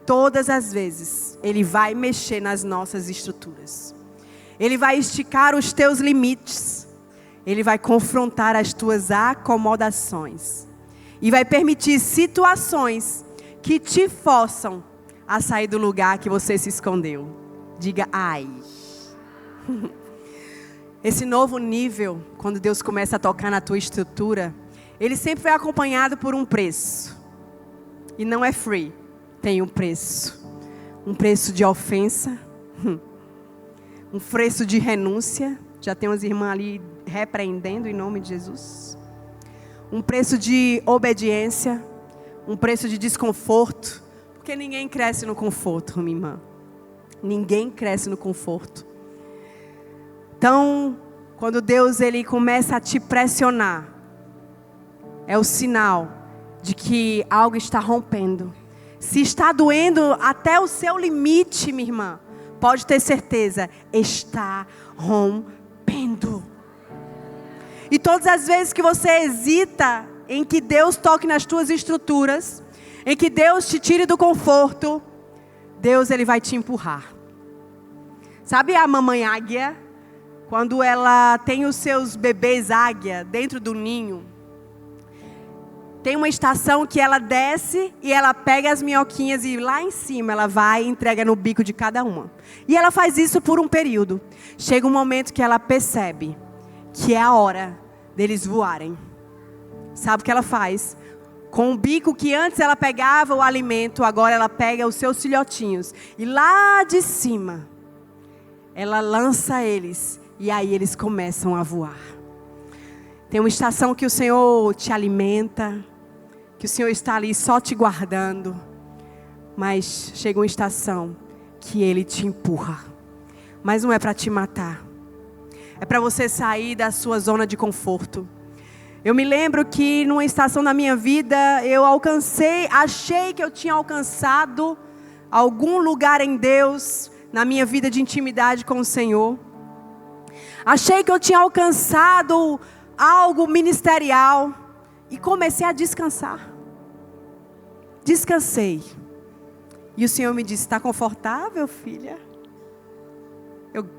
todas as vezes Ele vai mexer nas nossas estruturas. Ele vai esticar os teus limites. Ele vai confrontar as tuas acomodações. E vai permitir situações que te forçam a sair do lugar que você se escondeu. Diga, ai. Esse novo nível, quando Deus começa a tocar na tua estrutura, ele sempre foi acompanhado por um preço. E não é free, tem um preço. Um preço de ofensa, um preço de renúncia. Já tem umas irmãs ali repreendendo em nome de Jesus. Um preço de obediência, um preço de desconforto. Porque ninguém cresce no conforto, minha irmã. Ninguém cresce no conforto. Então, quando Deus ele começa a te pressionar, é o sinal de que algo está rompendo. Se está doendo até o seu limite, minha irmã, pode ter certeza, está rompendo. E todas as vezes que você hesita em que Deus toque nas tuas estruturas, em que Deus te tire do conforto, Deus ele vai te empurrar. Sabe a mamãe águia? Quando ela tem os seus bebês águia dentro do ninho, tem uma estação que ela desce e ela pega as minhoquinhas e lá em cima ela vai e entrega no bico de cada uma. E ela faz isso por um período. Chega um momento que ela percebe que é a hora deles voarem. Sabe o que ela faz? Com o bico que antes ela pegava o alimento, agora ela pega os seus filhotinhos. E lá de cima, ela lança eles. E aí eles começam a voar. Tem uma estação que o Senhor te alimenta, que o Senhor está ali só te guardando. Mas chega uma estação que Ele te empurra. Mas não é para te matar. É para você sair da sua zona de conforto. Eu me lembro que numa estação da minha vida, eu achei que eu tinha alcançado algum lugar em Deus, na minha vida de intimidade com o Senhor. Achei que eu tinha alcançado algo ministerial e comecei a descansar. Descansei. E o Senhor me disse, está confortável, filha?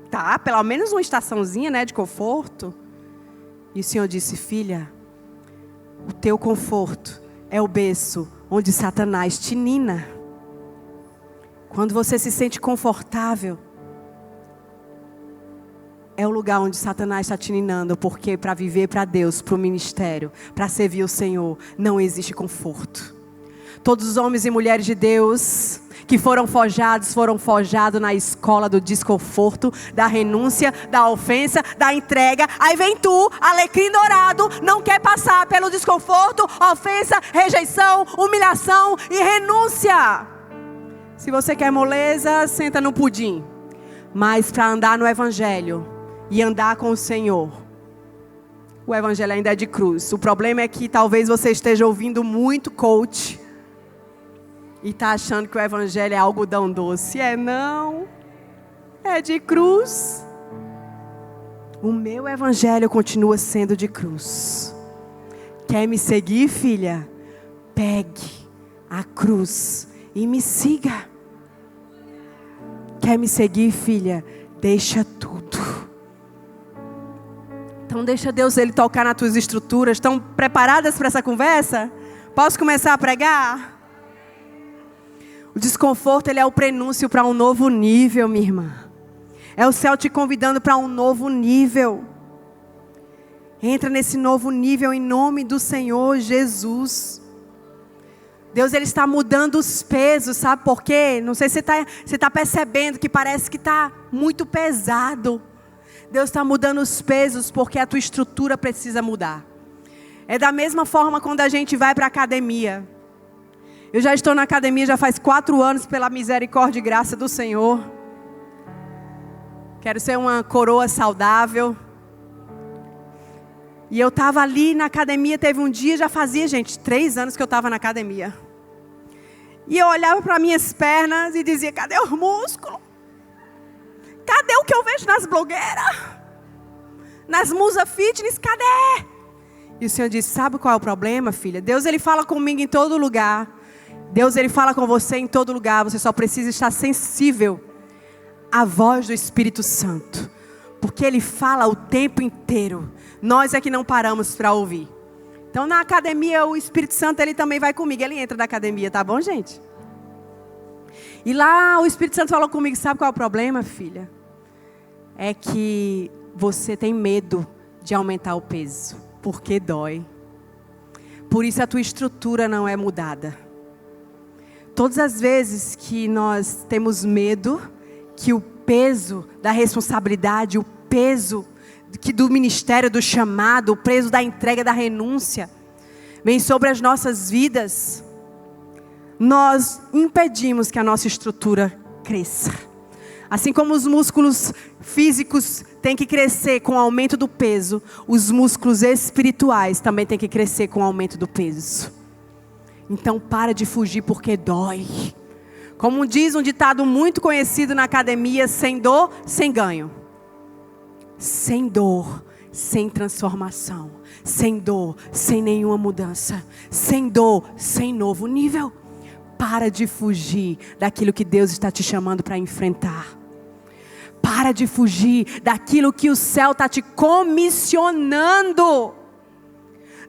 Tá, pelo menos uma estaçãozinha, né, de conforto. E o Senhor disse, filha, o teu conforto é o berço onde Satanás te nina. Quando você se sente confortável, é o lugar onde Satanás está te ninando, porque para viver para Deus, para o ministério, para servir o Senhor, não existe conforto. Todos os homens e mulheres de Deus que foram forjados na escola do desconforto, da renúncia, da ofensa, da entrega. Aí vem tu, alecrim dourado, não quer passar pelo desconforto, ofensa, rejeição, humilhação e renúncia. Se você quer moleza, senta no pudim. Mas para andar no Evangelho e andar com o Senhor, o Evangelho ainda é de cruz. O problema é que talvez você esteja ouvindo muito coach e está achando que o Evangelho é algodão doce. Não, é de cruz. O meu Evangelho continua sendo de cruz. Quer me seguir, filha? Pegue a cruz e me siga. Quer me seguir, filha? Deixa tudo. Então deixa Deus ele tocar nas tuas estruturas. Estão preparadas para essa conversa? Posso começar a pregar? O desconforto ele é o prenúncio para um novo nível, minha irmã. É o céu te convidando para um novo nível. Entra nesse novo nível em nome do Senhor Jesus. Deus ele está mudando os pesos, sabe por quê? Não sei se você está percebendo que parece que está muito pesado. Deus está mudando os pesos porque a tua estrutura precisa mudar. É da mesma forma quando a gente vai para a academia. Eu já estou na academia já faz 4 anos pela misericórdia e graça do Senhor. Quero ser uma coroa saudável. E eu estava ali na academia, teve um dia, já fazia, gente, 3 anos que eu estava na academia. E eu olhava para minhas pernas e dizia, cadê os músculos? Cadê o que eu vejo nas blogueiras? Nas musas fitness, cadê? E o Senhor disse, sabe qual é o problema, filha? Deus, Ele fala comigo em todo lugar. Deus, Ele fala com você em todo lugar. Você só precisa estar sensível à voz do Espírito Santo. Porque Ele fala o tempo inteiro. Nós é que não paramos para ouvir. Então, na academia, o Espírito Santo, Ele também vai comigo. Ele entra na academia, tá bom, gente? E lá, o Espírito Santo falou comigo, sabe qual é o problema, filha? É que você tem medo de aumentar o peso. Porque dói. Por isso a tua estrutura não é mudada. Todas as vezes que nós temos medo que o peso da responsabilidade, o peso do ministério, do chamado, o peso da entrega, da renúncia, vem sobre as nossas vidas, nós impedimos que a nossa estrutura cresça. Assim como os músculos físicos têm que crescer com o aumento do peso, os músculos espirituais também têm que crescer com o aumento do peso. Então para de fugir porque dói. Como diz um ditado muito conhecido na academia, sem dor, sem ganho. Sem dor, sem transformação. Sem dor, sem nenhuma mudança. Sem dor, sem novo nível. Para de fugir daquilo que Deus está te chamando para enfrentar. Para de fugir daquilo que o céu está te comissionando.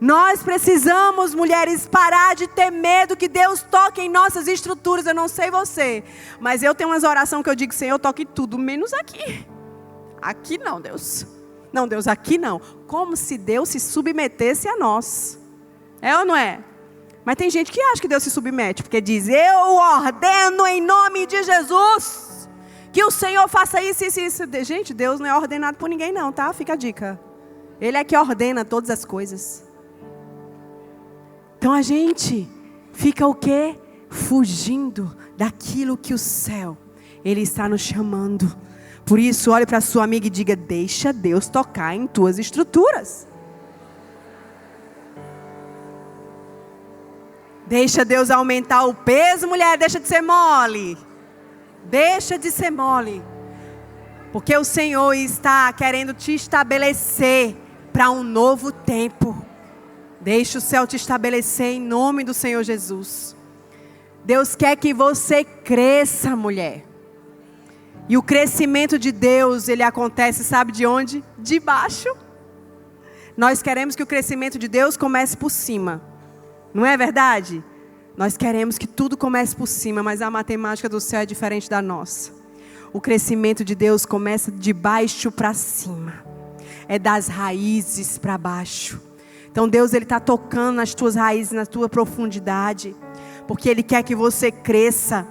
Nós precisamos, mulheres, parar de ter medo que Deus toque em nossas estruturas. Eu não sei você, mas eu tenho umas orações que eu digo, Senhor, toque tudo, menos aqui. Aqui não, Deus. Não, Deus, aqui não. Como se Deus se submetesse a nós. É ou não é? Mas tem gente que acha que Deus se submete, porque diz, eu ordeno em nome de Jesus que o Senhor faça isso, isso, isso. Gente, Deus não é ordenado por ninguém não, tá? Fica a dica. Ele é que ordena todas as coisas. Então a gente fica o quê? Fugindo daquilo que o céu, Ele está nos chamando. Por isso, olhe para a sua amiga e diga, deixa Deus tocar em tuas estruturas. Deixa Deus aumentar o peso, mulher, deixa de ser mole. Deixa de ser mole. Porque o Senhor está querendo te estabelecer para um novo tempo. Deixa o céu te estabelecer em nome do Senhor Jesus. Deus quer que você cresça, mulher. E o crescimento de Deus, ele acontece, sabe de onde? De baixo. Nós queremos que o crescimento de Deus comece por cima. Não é verdade? Nós queremos que tudo comece por cima, mas a matemática do céu é diferente da nossa. O crescimento de Deus começa de baixo para cima. É das raízes para baixo. Então Deus, Ele está tocando nas tuas raízes, na tua profundidade. Porque Ele quer que você cresça.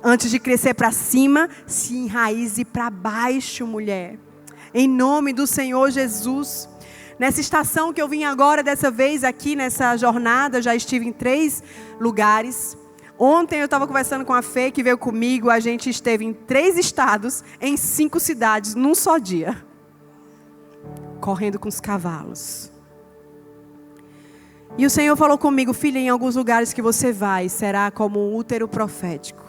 Antes de crescer para cima, se enraize para baixo, mulher. Em nome do Senhor Jesus. Nessa estação que eu vim agora, dessa vez aqui, nessa jornada, já estive em 3 lugares. Ontem eu estava conversando com a Fê, que veio comigo. A gente esteve em 3 estados, em 5 cidades, num só dia. Correndo com os cavalos. E o Senhor falou comigo, filha, em alguns lugares que você vai, será como um útero profético.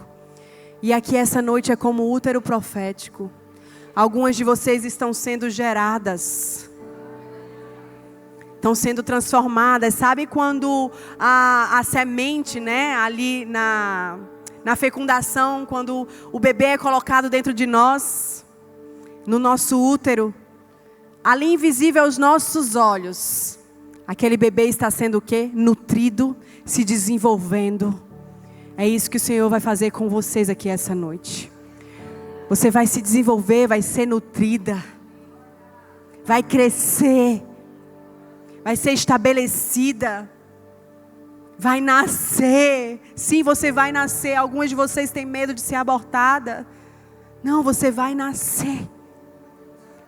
E aqui essa noite é como útero profético. Algumas de vocês estão sendo geradas. Estão sendo transformadas. Sabe quando a semente, né, ali na fecundação, quando o bebê é colocado dentro de nós, no nosso útero, ali invisível aos nossos olhos, aquele bebê está sendo o quê? Nutrido, se desenvolvendo. É isso que o Senhor vai fazer com vocês aqui essa noite. Você vai se desenvolver, vai ser nutrida, vai crescer, vai ser estabelecida, vai nascer. Sim, você vai nascer. Algumas de vocês têm medo de ser abortada. Não, você vai nascer.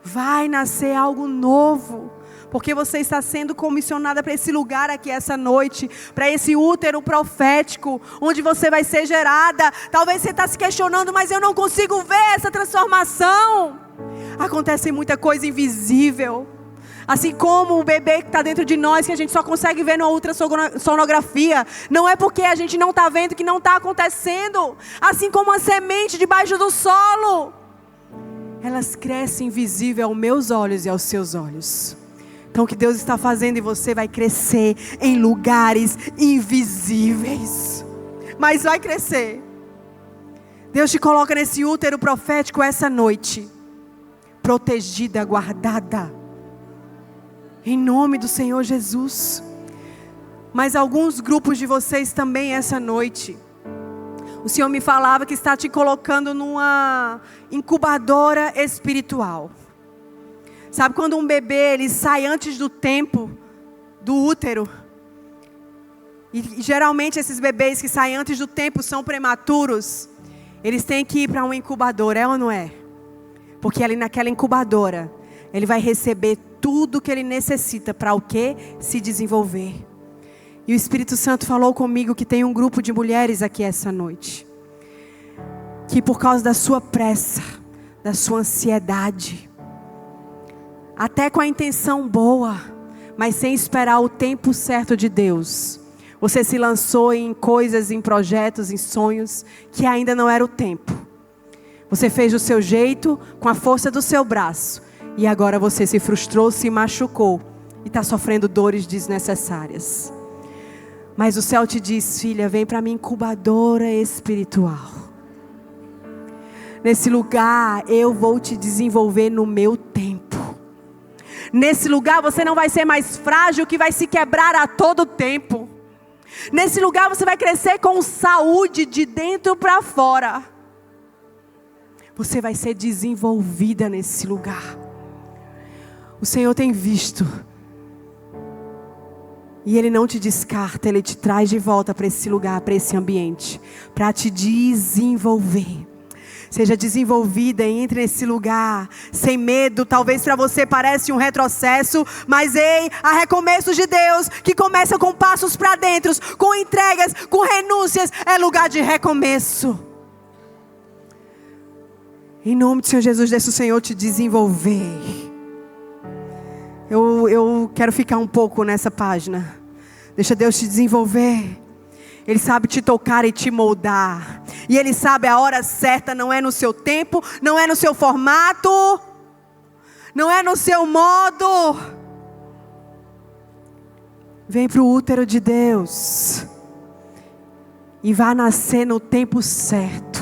Vai nascer algo novo. Porque você está sendo comissionada para esse lugar aqui essa noite. Para esse útero profético. Onde você vai ser gerada. Talvez você está se questionando, mas eu não consigo ver essa transformação. Acontece muita coisa invisível. Assim como o bebê que está dentro de nós, que a gente só consegue ver na ultrassonografia. Não é porque a gente não está vendo que não está acontecendo. Assim como a semente debaixo do solo. elas crescem invisível aos meus olhos e aos seus olhos. Então o que Deus está fazendo em você vai crescer em lugares invisíveis. Mas vai crescer. Deus te coloca nesse útero profético essa noite. Protegida, guardada. Em nome do Senhor Jesus. Mas alguns grupos de vocês também essa noite. O Senhor me falava que está te colocando numa incubadora espiritual. Sabe quando um bebê ele sai antes do tempo do útero? E geralmente esses bebês que saem antes do tempo são prematuros. Eles têm que ir para uma incubadora, é ou não é? Porque ali naquela incubadora, ele vai receber tudo que ele necessita para o quê? Se desenvolver. E o Espírito Santo falou comigo que tem um grupo de mulheres aqui essa noite. Que por causa da sua pressa, da sua ansiedade, até com a intenção boa, mas sem esperar o tempo certo de Deus, você se lançou em coisas, em projetos, em sonhos, que ainda não era o tempo. Você fez do seu jeito, com a força do seu braço, e agora você se frustrou, se machucou, e está sofrendo dores desnecessárias. Mas o céu te diz, filha, vem para minha incubadora espiritual. Nesse lugar eu vou te desenvolver no meu tempo. Nesse lugar você não vai ser mais frágil que vai se quebrar a todo tempo. Nesse lugar você vai crescer com saúde de dentro para fora. Você vai ser desenvolvida nesse lugar. O Senhor tem visto. E Ele não te descarta, Ele te traz de volta para esse lugar, para esse ambiente, para te desenvolver. Seja desenvolvida e entre nesse lugar, sem medo. Talvez para você pareça um retrocesso, mas ei, há recomeços de Deus que começam com passos para dentro, com entregas, com renúncias. É lugar de recomeço. Em nome do Senhor Jesus, deixa o Senhor te desenvolver. Eu quero ficar um pouco nessa página. Deixa Deus te desenvolver. Ele sabe te tocar e te moldar. E Ele sabe a hora certa, não é no seu tempo, não é no seu formato, não é no seu modo. Vem para o útero de Deus. E vai nascer no tempo certo.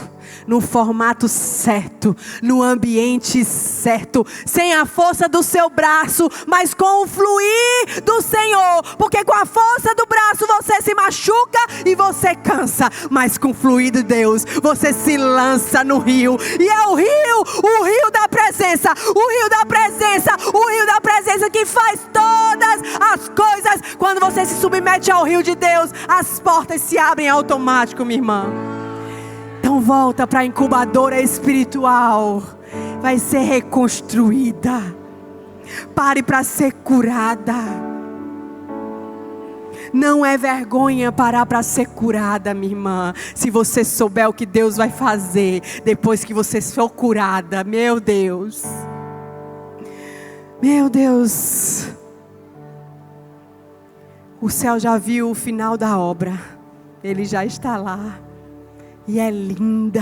No formato certo, no ambiente certo, sem a força do seu braço, mas com o fluir do Senhor, porque com a força do braço você se machuca e você cansa, mas com o fluir de Deus, você se lança no rio, e é o rio da presença, o rio da presença, o rio da presença que faz todas as coisas. Quando você se submete ao rio de Deus, as portas se abrem automático, minha irmã. Então volta para a incubadora espiritual. Vai ser reconstruída. Pare para ser curada. Não é vergonha parar para ser curada, minha irmã. Se você souber o que Deus vai fazer depois que você for curada. Meu Deus. Meu Deus. O céu já viu o final da obra. Ele já está lá. E é linda.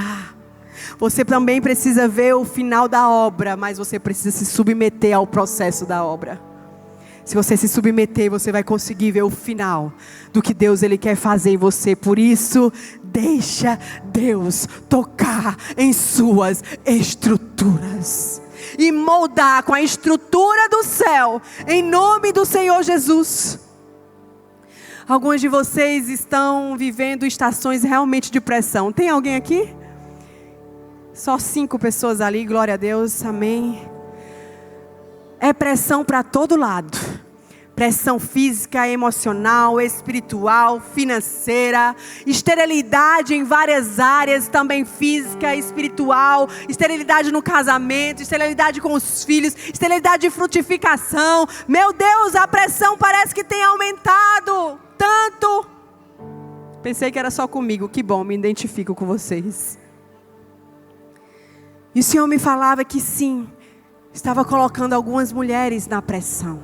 Você também precisa ver o final da obra, mas você precisa se submeter ao processo da obra. Se você se submeter, você vai conseguir ver o final do que Deus Ele quer fazer em você. Por isso, deixa Deus tocar em suas estruturas e moldar com a estrutura do céu, em nome do Senhor Jesus. Alguns de vocês estão vivendo estações realmente de pressão. Tem alguém aqui? Só 5 pessoas ali, glória a Deus, amém. É pressão para todo lado. Pressão física, emocional, espiritual, financeira. Esterilidade em várias áreas, também física, espiritual. Esterilidade no casamento, esterilidade com os filhos, esterilidade de frutificação. Meu Deus, a pressão parece que tem aumentado tanto. Pensei que era só comigo, que bom, me identifico com vocês. E o Senhor me falava que sim, estava colocando algumas mulheres na pressão.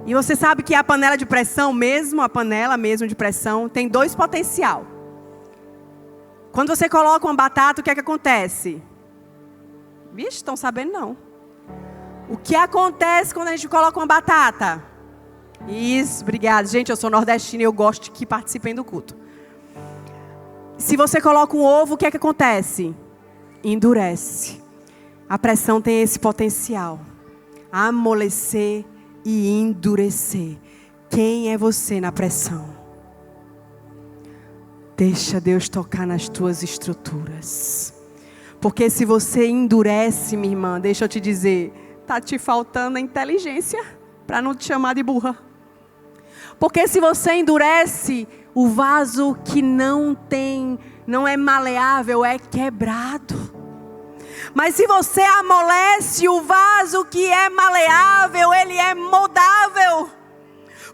E você sabe que a panela de pressão mesmo, a panela mesmo de pressão, tem 2 potencial. Quando você coloca uma batata, o que é que acontece? Vixe, estão sabendo não. O que acontece quando a gente coloca uma batata? Isso, obrigada. Gente, eu sou nordestina e eu gosto que participem do culto. Se você coloca um ovo, o que é que acontece? Endurece. A pressão tem esse potencial. Amolecer e endurecer. Quem é você na pressão? Deixa Deus tocar nas tuas estruturas. Porque se você endurece, minha irmã, deixa eu te dizer, está te faltando a inteligência para não te chamar de burra. Porque se você endurece, o vaso que não é maleável, é quebrado. Mas se você amolece o vaso que é maleável, ele é moldável.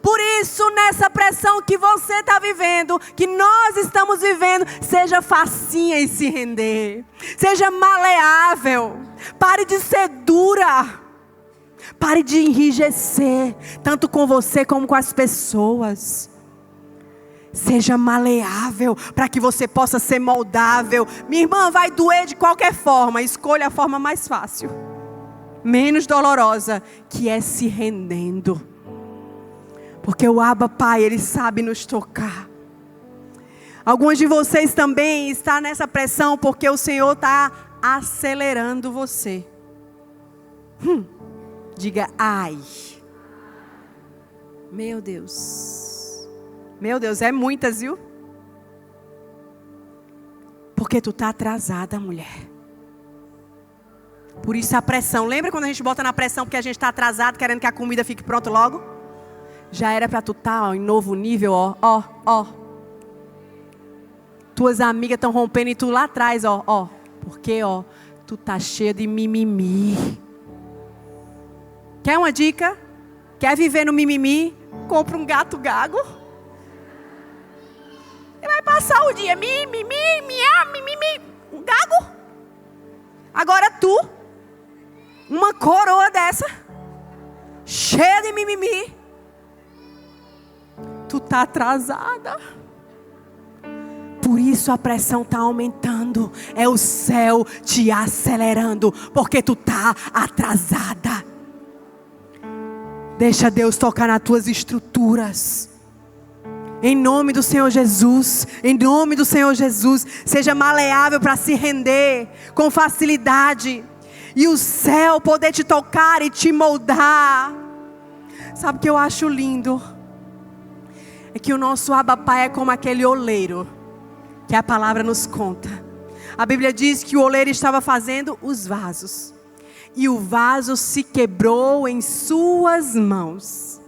Por isso, nessa pressão que você está vivendo, que nós estamos vivendo, seja facinha em se render. Seja maleável. Pare de ser dura. Pare de enrijecer, tanto com você como com as pessoas. Seja maleável, para que você possa ser moldável. Minha irmã, vai doer de qualquer forma. Escolha a forma mais fácil, menos dolorosa, que é se rendendo. Porque o Abba Pai, Ele sabe nos tocar. Alguns de vocês também estão nessa pressão, porque o Senhor está acelerando você. Diga, ai. Meu Deus. Meu Deus, é muitas, viu? Porque tu tá atrasada, mulher. Por isso a pressão. Lembra quando a gente bota na pressão porque a gente está atrasado, querendo que a comida fique pronta logo? Já era para tu estar em novo nível, ó. Tuas amigas estão rompendo e tu lá atrás, ó. Porque, tu tá cheia de mimimi. Quer uma dica? Quer viver no mimimi? Compra um gato gago. E vai passar o dia mimimi, um gago. Agora tu, uma coroa dessa, cheia de mimimi, tu tá atrasada. Por isso a pressão está aumentando. É o céu te acelerando, porque tu tá atrasada. Deixa Deus tocar nas tuas estruturas. Em nome do Senhor Jesus. Em nome do Senhor Jesus. Seja maleável para se render com facilidade. E o céu poder te tocar e te moldar. Sabe o que eu acho lindo? É que o nosso Abba Pai é como aquele oleiro que a palavra nos conta. A Bíblia diz que o oleiro estava fazendo os vasos. E o vaso se quebrou em suas mãos.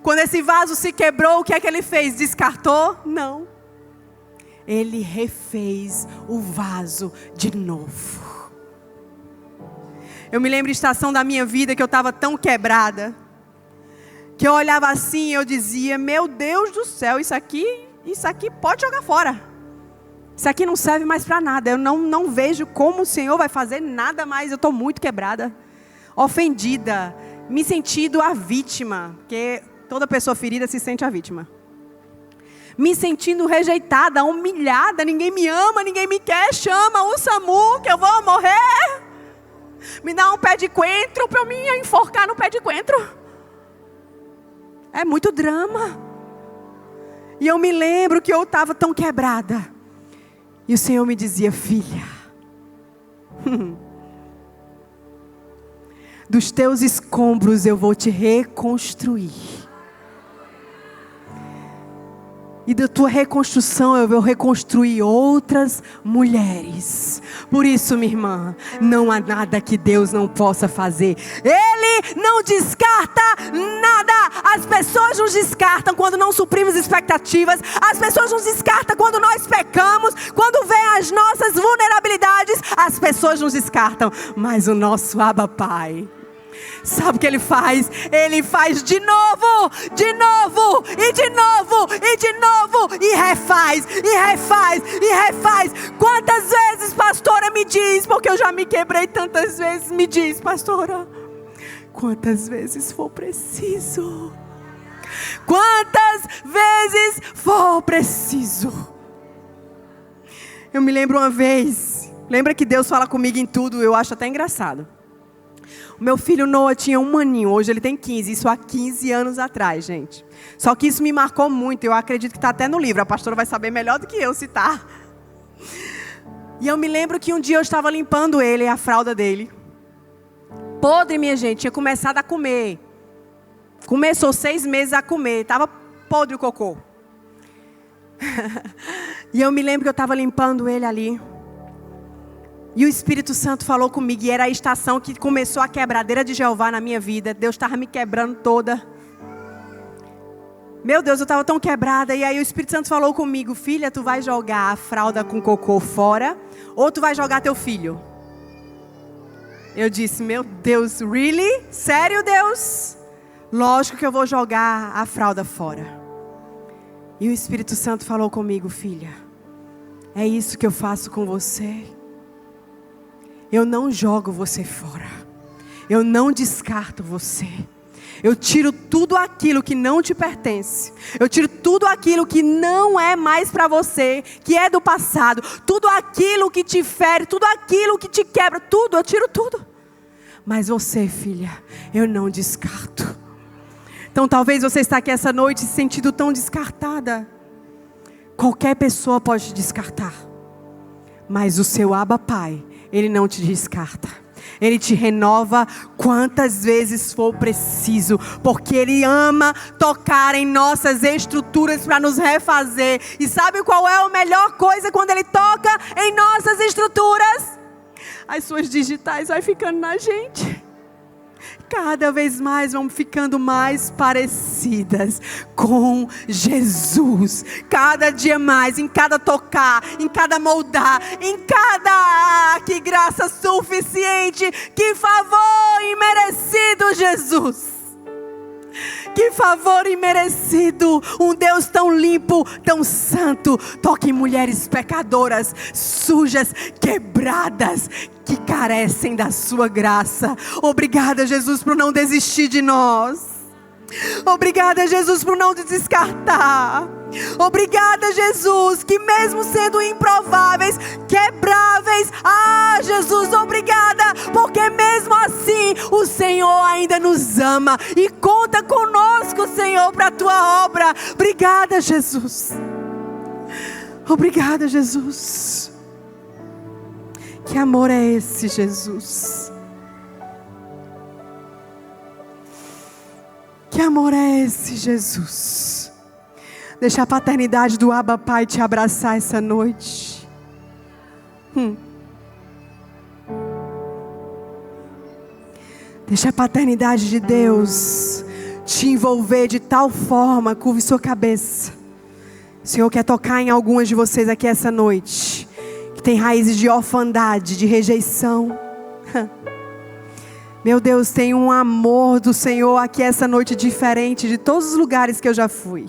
Quando esse vaso se quebrou, o que é que ele fez? Descartou? Não. Ele refez o vaso de novo. Eu me lembro de estação da minha vida que eu estava tão quebrada, que eu olhava assim e eu dizia, meu Deus do céu, isso aqui pode jogar fora. Isso aqui não serve mais para nada. Eu não vejo como o Senhor vai fazer nada mais. Eu estou muito quebrada, ofendida, me sentindo a vítima, porque toda pessoa ferida se sente a vítima. Me sentindo rejeitada, humilhada, ninguém me ama, ninguém me quer, chama o SAMU que eu vou morrer. Me dá um pé de coentro para eu me enforcar no pé de coentro. É muito drama. E eu me lembro que eu estava tão quebrada. E o Senhor me dizia, filha, dos teus escombros eu vou te reconstruir. E da tua reconstrução eu vou reconstruir outras mulheres. Por isso, minha irmã, não há nada que Deus não possa fazer. Ele não descarta nada. As pessoas nos descartam quando não suprimos expectativas. As pessoas nos descartam quando nós pecamos. Quando vem as nossas vulnerabilidades, as pessoas nos descartam. Mas o nosso Abba Pai, sabe o que Ele faz? Ele faz de novo, de novo, e de novo, e de novo, e refaz, e refaz, e refaz. Quantas vezes, pastora, me diz, porque eu já me quebrei tantas vezes, me diz, pastora, quantas vezes for preciso. Quantas vezes for preciso. Eu me lembro uma vez Lembra que Deus fala comigo em tudo? Eu acho até engraçado. O meu filho Noah tinha 1 aninho, hoje ele tem 15. Isso há 15 anos atrás, gente. Só que isso me marcou muito. Eu acredito que está até no livro. A pastora vai saber melhor do que eu citar. E eu me lembro que um dia eu estava limpando ele, a fralda dele. Podre, minha gente. Tinha começado a comer. Começou 6 meses a comer. Estava podre o cocô. E eu me lembro que eu estava limpando ele ali. E o Espírito Santo falou comigo. E era a estação que começou a quebradeira de Jeová na minha vida. Deus estava me quebrando toda. Meu Deus, eu estava tão quebrada. E aí o Espírito Santo falou comigo: filha, tu vai jogar a fralda com cocô fora, ou tu vai jogar teu filho? Eu disse: meu Deus, really? Sério, Deus? Lógico que eu vou jogar a fralda fora. E o Espírito Santo falou comigo: filha, é isso que eu faço com você. Eu não jogo você fora. Eu não descarto você. Eu tiro tudo aquilo que não te pertence. Eu tiro tudo aquilo que não é mais para você, que é do passado. Tudo aquilo que te fere, tudo aquilo que te quebra, tudo, eu tiro tudo. Mas você, filha, eu não descarto. Então talvez você está aqui essa noite se sentindo tão descartada. Qualquer pessoa pode te descartar. Mas o seu Abba Pai, Ele não te descarta. Ele te renova quantas vezes for preciso. Porque Ele ama tocar em nossas estruturas para nos refazer. E sabe qual é a melhor coisa quando Ele toca em nossas estruturas? As suas digitais vai ficando na gente. Cada vez mais vamos ficando mais parecidas com Jesus. Cada dia mais, em cada tocar, em cada moldar, em cada... que graça suficiente, que favor imerecido, Jesus. Que favor imerecido. Um Deus tão limpo, tão santo. Toque em mulheres pecadoras, sujas, quebradas, que carecem da sua graça. Obrigada, Jesus, por não desistir de nós. Obrigada, Jesus, por não te descartar. Obrigada, Jesus, que mesmo sendo improváveis, quebráveis, Jesus, obrigada, porque mesmo assim o Senhor ainda nos ama e conta conosco, Senhor, para a tua obra. Obrigada, Jesus. Obrigada, Jesus. Que amor é esse, Jesus? Que amor é esse, Jesus? Deixa a paternidade do Abba Pai te abraçar essa noite. Deixa a paternidade de Deus te envolver de tal forma. Curve sua cabeça. O Senhor quer tocar em algumas de vocês aqui essa noite, que tem raízes de orfandade, de rejeição. Meu Deus, tem um amor do Senhor aqui essa noite diferente de todos os lugares que eu já fui.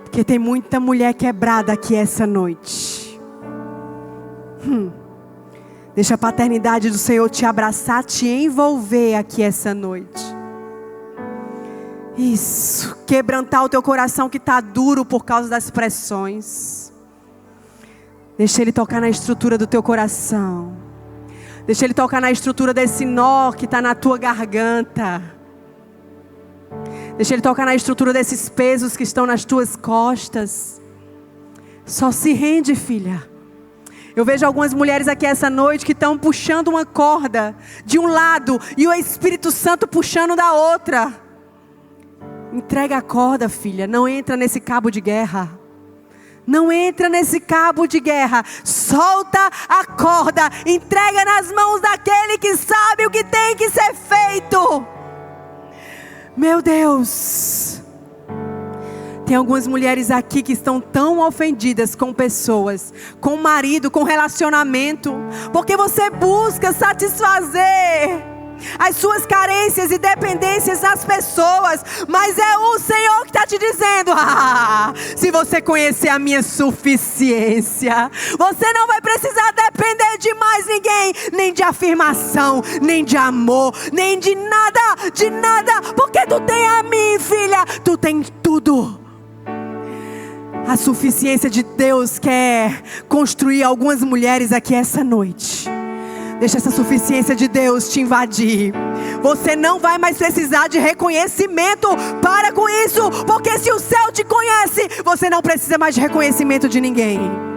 Porque tem muita mulher quebrada aqui essa noite. Deixa a paternidade do Senhor te abraçar, te envolver aqui essa noite. Isso, quebrantar o teu coração que está duro por causa das pressões. Deixa Ele tocar na estrutura do teu coração. Deixa Ele tocar na estrutura desse nó que está na tua garganta. Deixa Ele tocar na estrutura desses pesos que estão nas tuas costas. Só se rende, filha. Eu vejo algumas mulheres aqui essa noite que estão puxando uma corda de um lado e o Espírito Santo puxando da outra. Entrega a corda, filha. Não entra nesse cabo de guerra. Não entra nesse cabo de guerra. Solta a corda. Entrega nas mãos daquele que sabe o que tem que ser feito. Meu Deus. Tem algumas mulheres aqui que estão tão ofendidas com pessoas, com o marido, com relacionamento, porque você busca satisfazer as suas carências e dependências das pessoas, mas é o Senhor que está te dizendo: se você conhecer a minha suficiência, você não vai precisar depender de mais ninguém, nem de afirmação, nem de amor, nem de nada, porque tu tem a mim, filha, tu tem tudo. A suficiência de Deus quer construir algumas mulheres aqui essa noite. Deixa essa suficiência de Deus te invadir. Você não vai mais precisar de reconhecimento. Para com isso, porque se o céu te conhece, você não precisa mais de reconhecimento de ninguém.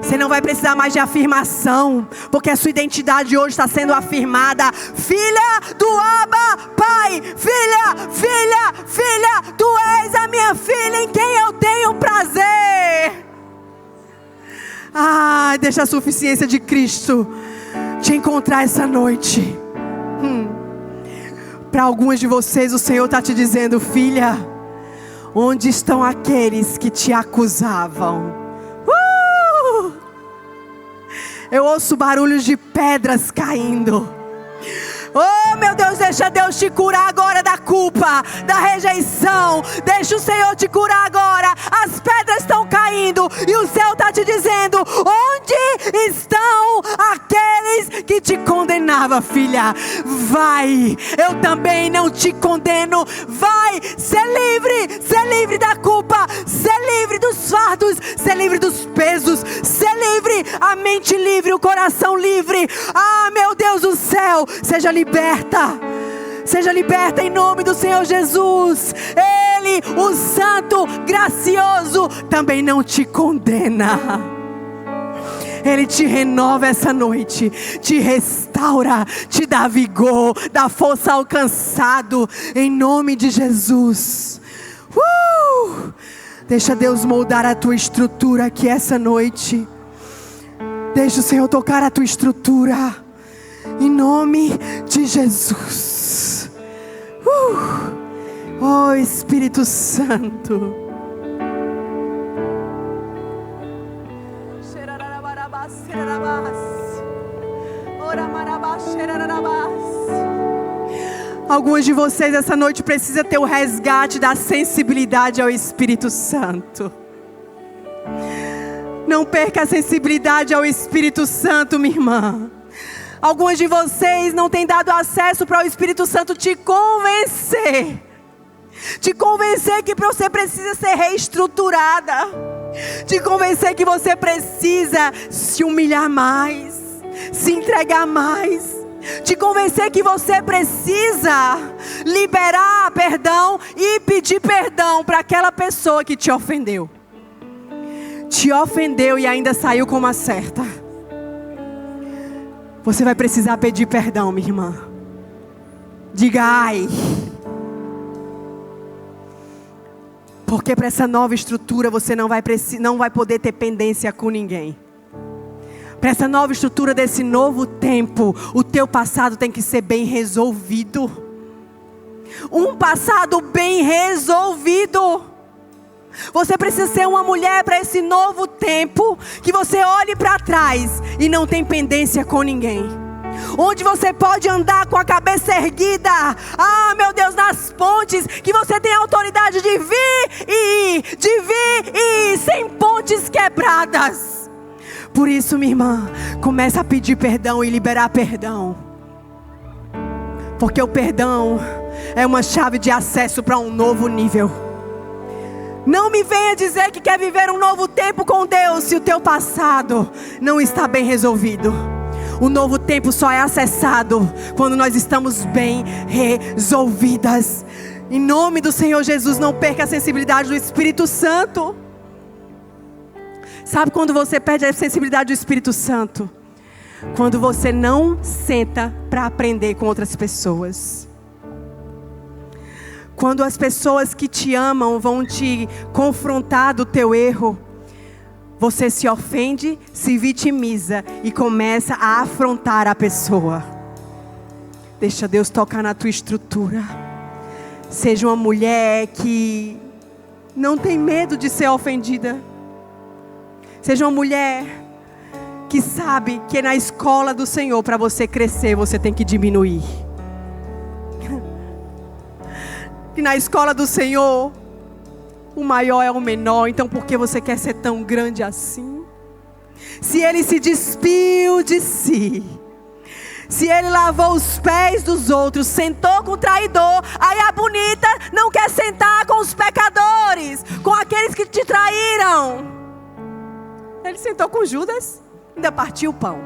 Você não vai precisar mais de afirmação, porque a sua identidade hoje está sendo afirmada. Filha do Abba, Pai. Filha, filha, filha. Tu és a minha filha em quem eu tenho prazer. Deixa a suficiência de Cristo te encontrar essa noite. Para algumas de vocês o Senhor está te dizendo: filha, onde estão aqueles que te acusavam? Eu ouço barulhos de pedras caindo. Oh meu Deus, deixa Deus te curar agora da culpa, da rejeição. Deixa o Senhor te curar agora. As pedras estão caindo e o céu está te dizendo: onde estão aqueles que te condenavam, filha? Vai, eu também não te condeno. Vai, ser livre da culpa, ser livre dos fardos, ser livre dos pesos, ser livre, a mente livre, o coração livre. Meu Deus do céu, seja liberta. Seja liberta em nome do Senhor Jesus. Ele, o Santo, gracioso, também não te condena. Ele te renova essa noite, te restaura, te dá vigor, dá força ao cansado, em nome de Jesus. Deixa Deus moldar a tua estrutura aqui essa noite. Deixa o Senhor tocar a tua estrutura, em nome de Jesus. Oh Espírito Santo. Alguns de vocês essa noite precisam ter o resgate da sensibilidade ao Espírito Santo. Não perca a sensibilidade ao Espírito Santo, minha irmã. Alguns de vocês não têm dado acesso para o Espírito Santo te convencer. Te convencer que você precisa ser reestruturada. Te convencer que você precisa se humilhar mais, se entregar mais. Te convencer que você precisa liberar perdão e pedir perdão para aquela pessoa que te ofendeu. Te ofendeu e ainda saiu como a certa. Você vai precisar pedir perdão, minha irmã. Diga ai. Porque para essa nova estrutura você não vai poder ter pendência com ninguém. Para essa nova estrutura desse novo tempo, o teu passado tem que ser bem resolvido. Um passado bem resolvido. Você precisa ser uma mulher para esse novo tempo, que você olhe para trás e não tem pendência com ninguém. Onde você pode andar com a cabeça erguida. Meu Deus, nas pontes, que você tem a autoridade de vir e ir, de vir e ir, sem pontes quebradas. Por isso, minha irmã, começa a pedir perdão e liberar perdão. Porque o perdão é uma chave de acesso para um novo nível. Não me venha dizer que quer viver um novo tempo com Deus se o teu passado não está bem resolvido. O novo tempo só é acessado quando nós estamos bem resolvidas. Em nome do Senhor Jesus, não perca a sensibilidade do Espírito Santo. Sabe quando você perde a sensibilidade do Espírito Santo? Quando você não senta para aprender com outras pessoas. Quando as pessoas que te amam vão te confrontar do teu erro, você se ofende, se vitimiza e começa a afrontar a pessoa. Deixa Deus tocar na tua estrutura. Seja uma mulher que não tem medo de ser ofendida. Seja uma mulher que sabe que na escola do Senhor, para você crescer, você tem que diminuir. Que na escola do Senhor, o maior é o menor. Então por que você quer ser tão grande assim? Se Ele se despiu de si, se Ele lavou os pés dos outros, sentou com o traidor, aí a bonita não quer sentar com os pecadores, com aqueles que te traíram. Ele sentou com Judas, ainda partiu o pão.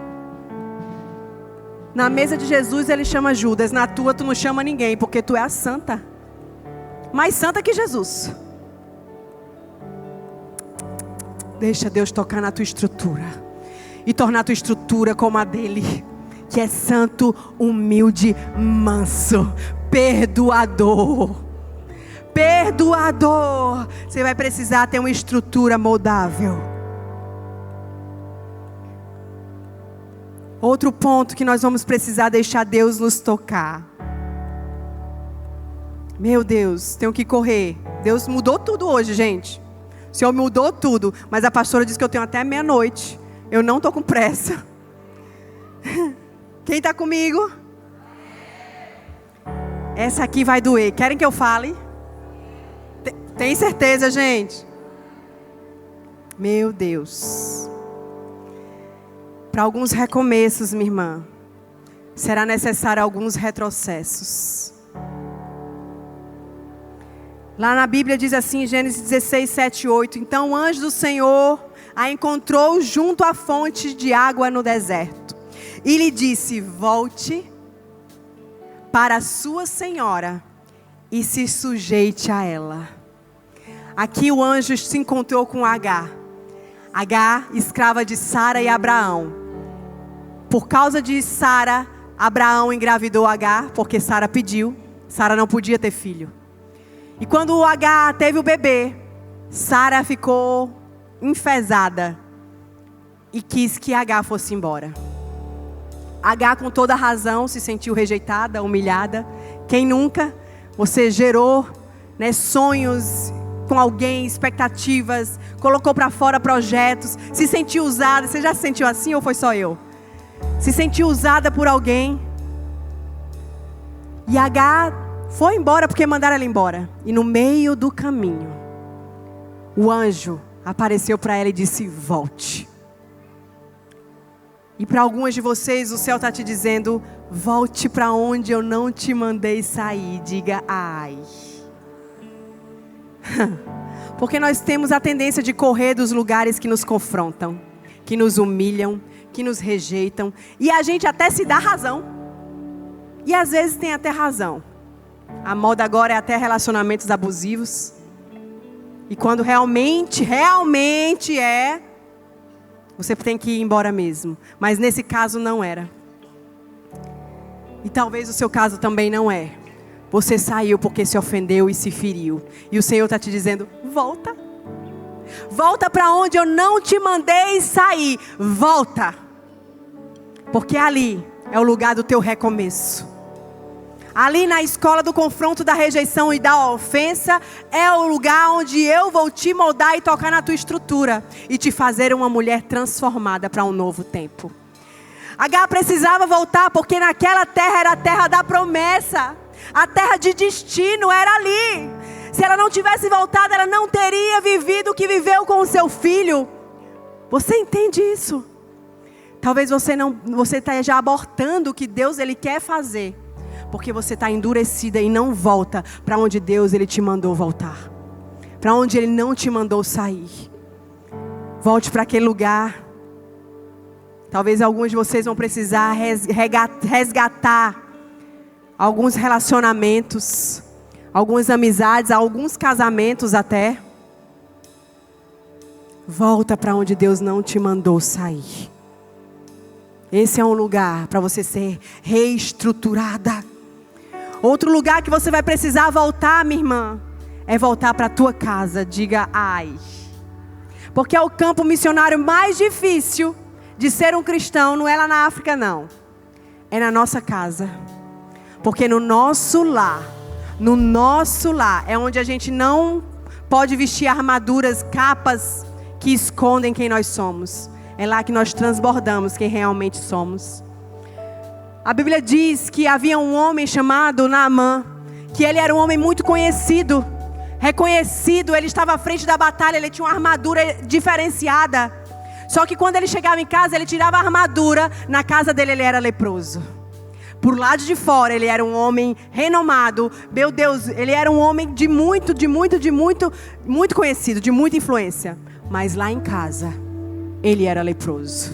Na mesa de Jesus ele chama Judas, na tua tu não chama ninguém, porque tu é a santa. Mais santa que Jesus. Deixa Deus tocar na tua estrutura e tornar a tua estrutura como a dele, que é santo, humilde, manso, perdoador. Perdoador. Você vai precisar ter uma estrutura moldável. Outro ponto que nós vamos precisar deixar Deus nos tocar. Meu Deus, tenho que correr. Deus mudou tudo hoje, gente. O Senhor mudou tudo. Mas a pastora disse que eu tenho até meia-noite. Eu não estou com pressa. Quem está comigo? Essa aqui vai doer. Querem que eu fale? Tem certeza, gente? Meu Deus. Para alguns recomeços, minha irmã, será necessário alguns retrocessos. Lá na Bíblia diz assim, Gênesis 16, 7 e 8. Então o anjo do Senhor a encontrou junto à fonte de água no deserto. E lhe disse, volte para a sua senhora e se sujeite a ela. Aqui o anjo se encontrou com Agar. Agar, escrava de Sara e Abraão. Por causa de Sara, Abraão engravidou Agar, porque Sara pediu. Sara não podia ter filho. E quando Agar teve o bebê, Sara ficou enfesada e quis que Agar fosse embora. Agar, com toda razão, se sentiu rejeitada, humilhada. Quem nunca? Você gerou, sonhos com alguém, expectativas, colocou para fora projetos, se sentiu usada. Você já se sentiu assim ou foi só eu? Se sentiu usada por alguém. E Agar foi embora porque mandaram ela embora. E no meio do caminho, o anjo apareceu para ela e disse, volte. E para algumas de vocês, o céu está te dizendo, volte para onde eu não te mandei sair. Diga, ai. Porque nós temos a tendência de correr dos lugares que nos confrontam, que nos humilham, que nos rejeitam. E a gente até se dá razão. E às vezes tem até razão. A moda agora é até relacionamentos abusivos. E quando realmente é, você tem que ir embora mesmo. Mas nesse caso não era. E talvez o seu caso também não é. Você saiu porque se ofendeu e se feriu. E o Senhor está te dizendo, volta. Volta para onde eu não te mandei sair. Volta. Porque ali é o lugar do teu recomeço. Ali na escola do confronto, da rejeição e da ofensa, é o lugar onde eu vou te moldar e tocar na tua estrutura. E te fazer uma mulher transformada para um novo tempo. Agar precisava voltar porque naquela terra era a terra da promessa. A terra de destino era ali. Se ela não tivesse voltado, ela não teria vivido o que viveu com o seu filho. Você entende isso? Talvez você esteja abortando o que Deus ele quer fazer. Porque você está endurecida e não volta para onde Deus ele te mandou voltar. Para onde Ele não te mandou sair. Volte para aquele lugar. Talvez alguns de vocês vão precisar resgatar alguns relacionamentos, algumas amizades, alguns casamentos até. Volta para onde Deus não te mandou sair. Esse é um lugar para você ser reestruturada. Outro lugar que você vai precisar voltar, minha irmã, é voltar para a tua casa. Diga, ai. Porque é o campo missionário mais difícil de ser um cristão, não é lá na África não. É na nossa casa. Porque no nosso lar é onde a gente não pode vestir armaduras, capas que escondem quem nós somos. É lá que nós transbordamos quem realmente somos. A Bíblia diz que havia um homem chamado Naamã, que ele era um homem muito conhecido, reconhecido, ele estava à frente da batalha, ele tinha uma armadura diferenciada. Só que quando ele chegava em casa, ele tirava a armadura, na casa dele ele era leproso. Por lado de fora, ele era um homem renomado. Meu Deus, ele era um homem muito conhecido, de muita influência. Mas lá em casa, ele era leproso.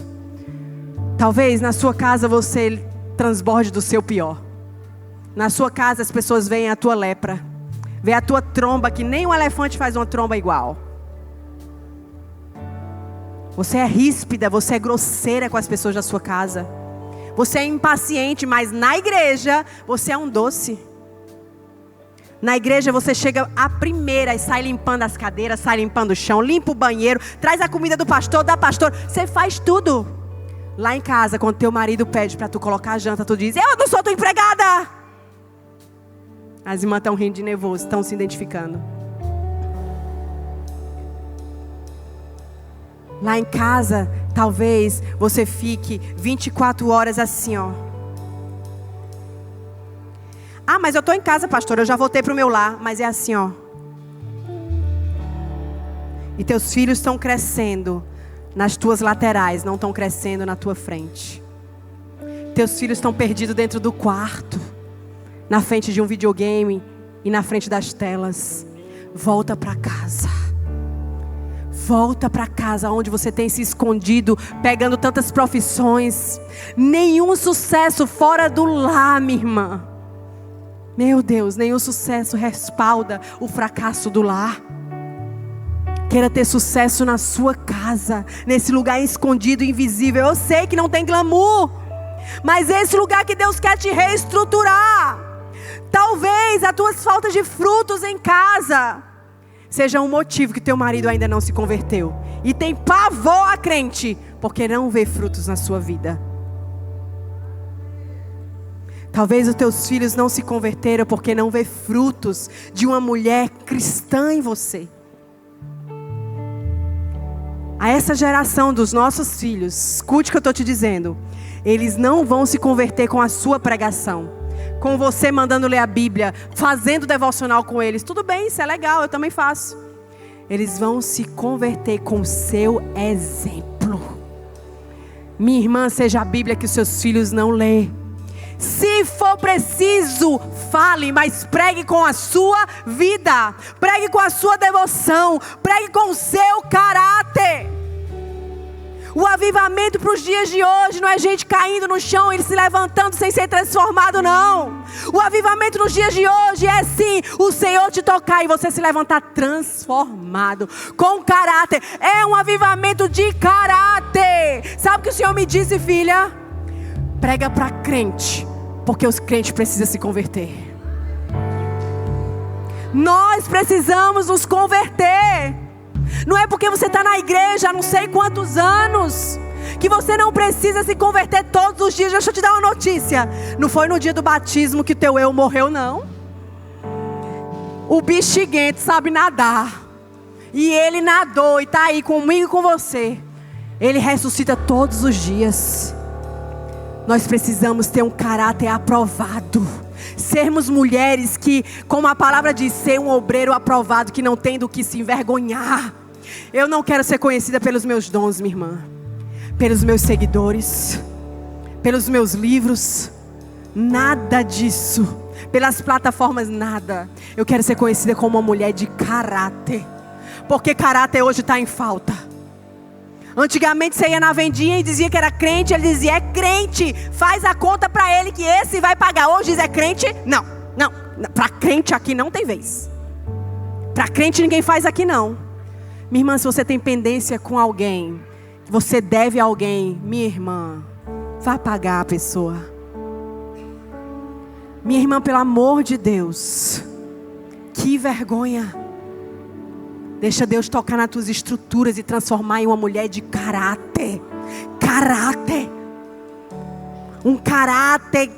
Talvez na sua casa você transborde do seu pior. Na sua casa as pessoas veem a tua lepra. Veem a tua tromba, que nem um elefante faz uma tromba igual. Você é ríspida, você é grosseira com as pessoas da sua casa. Você é impaciente, mas na igreja você é um doce. Na igreja você chega a primeira e sai limpando as cadeiras, sai limpando o chão, limpa o banheiro, traz a comida do pastor, da pastora, você faz tudo. Lá em casa, quando teu marido pede para tu colocar a janta, tu diz: eu não sou tua empregada. As irmãs estão rindo de nervoso, estão se identificando. Lá em casa, talvez você fique 24 horas assim, ó. Ah, mas eu estou em casa, pastor, eu já voltei para o meu lar. Mas é assim, ó. E teus filhos estão crescendo nas tuas laterais, não estão crescendo na tua frente. Teus filhos estão perdidos dentro do quarto, na frente de um videogame e na frente das telas. Volta para casa. Volta para casa onde você tem se escondido, pegando tantas profissões. Nenhum sucesso fora do lar, minha irmã. Meu Deus, nenhum sucesso respalda o fracasso do lar. Queira ter sucesso na sua casa, nesse lugar escondido, invisível. Eu sei que não tem glamour, mas esse lugar que Deus quer te reestruturar. Talvez as tuas faltas de frutos em casa seja um motivo que teu marido ainda não se converteu. E tem pavor a crente, porque não vê frutos na sua vida. Talvez os teus filhos não se converteram porque não vê frutos de uma mulher cristã em você. A essa geração dos nossos filhos, escute o que eu estou te dizendo. Eles não vão se converter com a sua pregação, com você mandando ler a Bíblia, fazendo devocional com eles. Tudo bem, isso é legal, eu também faço. Eles vão se converter com o seu exemplo. Minha irmã, seja a Bíblia que os seus filhos não lê. Se for preciso, fale, mas pregue com a sua vida. Pregue com a sua devoção. Pregue com o seu caráter. O avivamento para os dias de hoje não é gente caindo no chão, ele se levantando sem ser transformado, não. O avivamento nos dias de hoje é sim o Senhor te tocar e você se levantar transformado, com caráter. É um avivamento de caráter. Sabe o que o Senhor me disse, filha? Prega para crente, porque os crentes precisam se converter. Nós precisamos nos converter. Não é porque você está na igreja há não sei quantos anos que você não precisa se converter todos os dias. Deixa eu te dar uma notícia. Não foi no dia do batismo que teu eu morreu, não. O bexiguento sabe nadar. E ele nadou e está aí comigo e com você. Ele ressuscita todos os dias. Nós precisamos ter um caráter aprovado. Sermos mulheres que, como a palavra diz, ser um obreiro aprovado, que não tem do que se envergonhar. Eu não quero ser conhecida pelos meus dons, minha irmã, pelos meus seguidores, pelos meus livros, nada disso, pelas plataformas, nada. Eu quero ser conhecida como uma mulher de caráter, porque caráter hoje está em falta. Antigamente você ia na vendinha e dizia que era crente, ele dizia: é crente, faz a conta para ele que esse vai pagar. Hoje diz: é crente? Não, para crente aqui não tem vez. Para crente ninguém faz aqui não. Minha irmã, se você tem pendência com alguém, você deve a alguém, minha irmã, vá pagar a pessoa. Minha irmã, pelo amor de Deus, que vergonha. Deixa Deus tocar nas tuas estruturas e transformar em uma mulher de caráter. Caráter. Um caráter,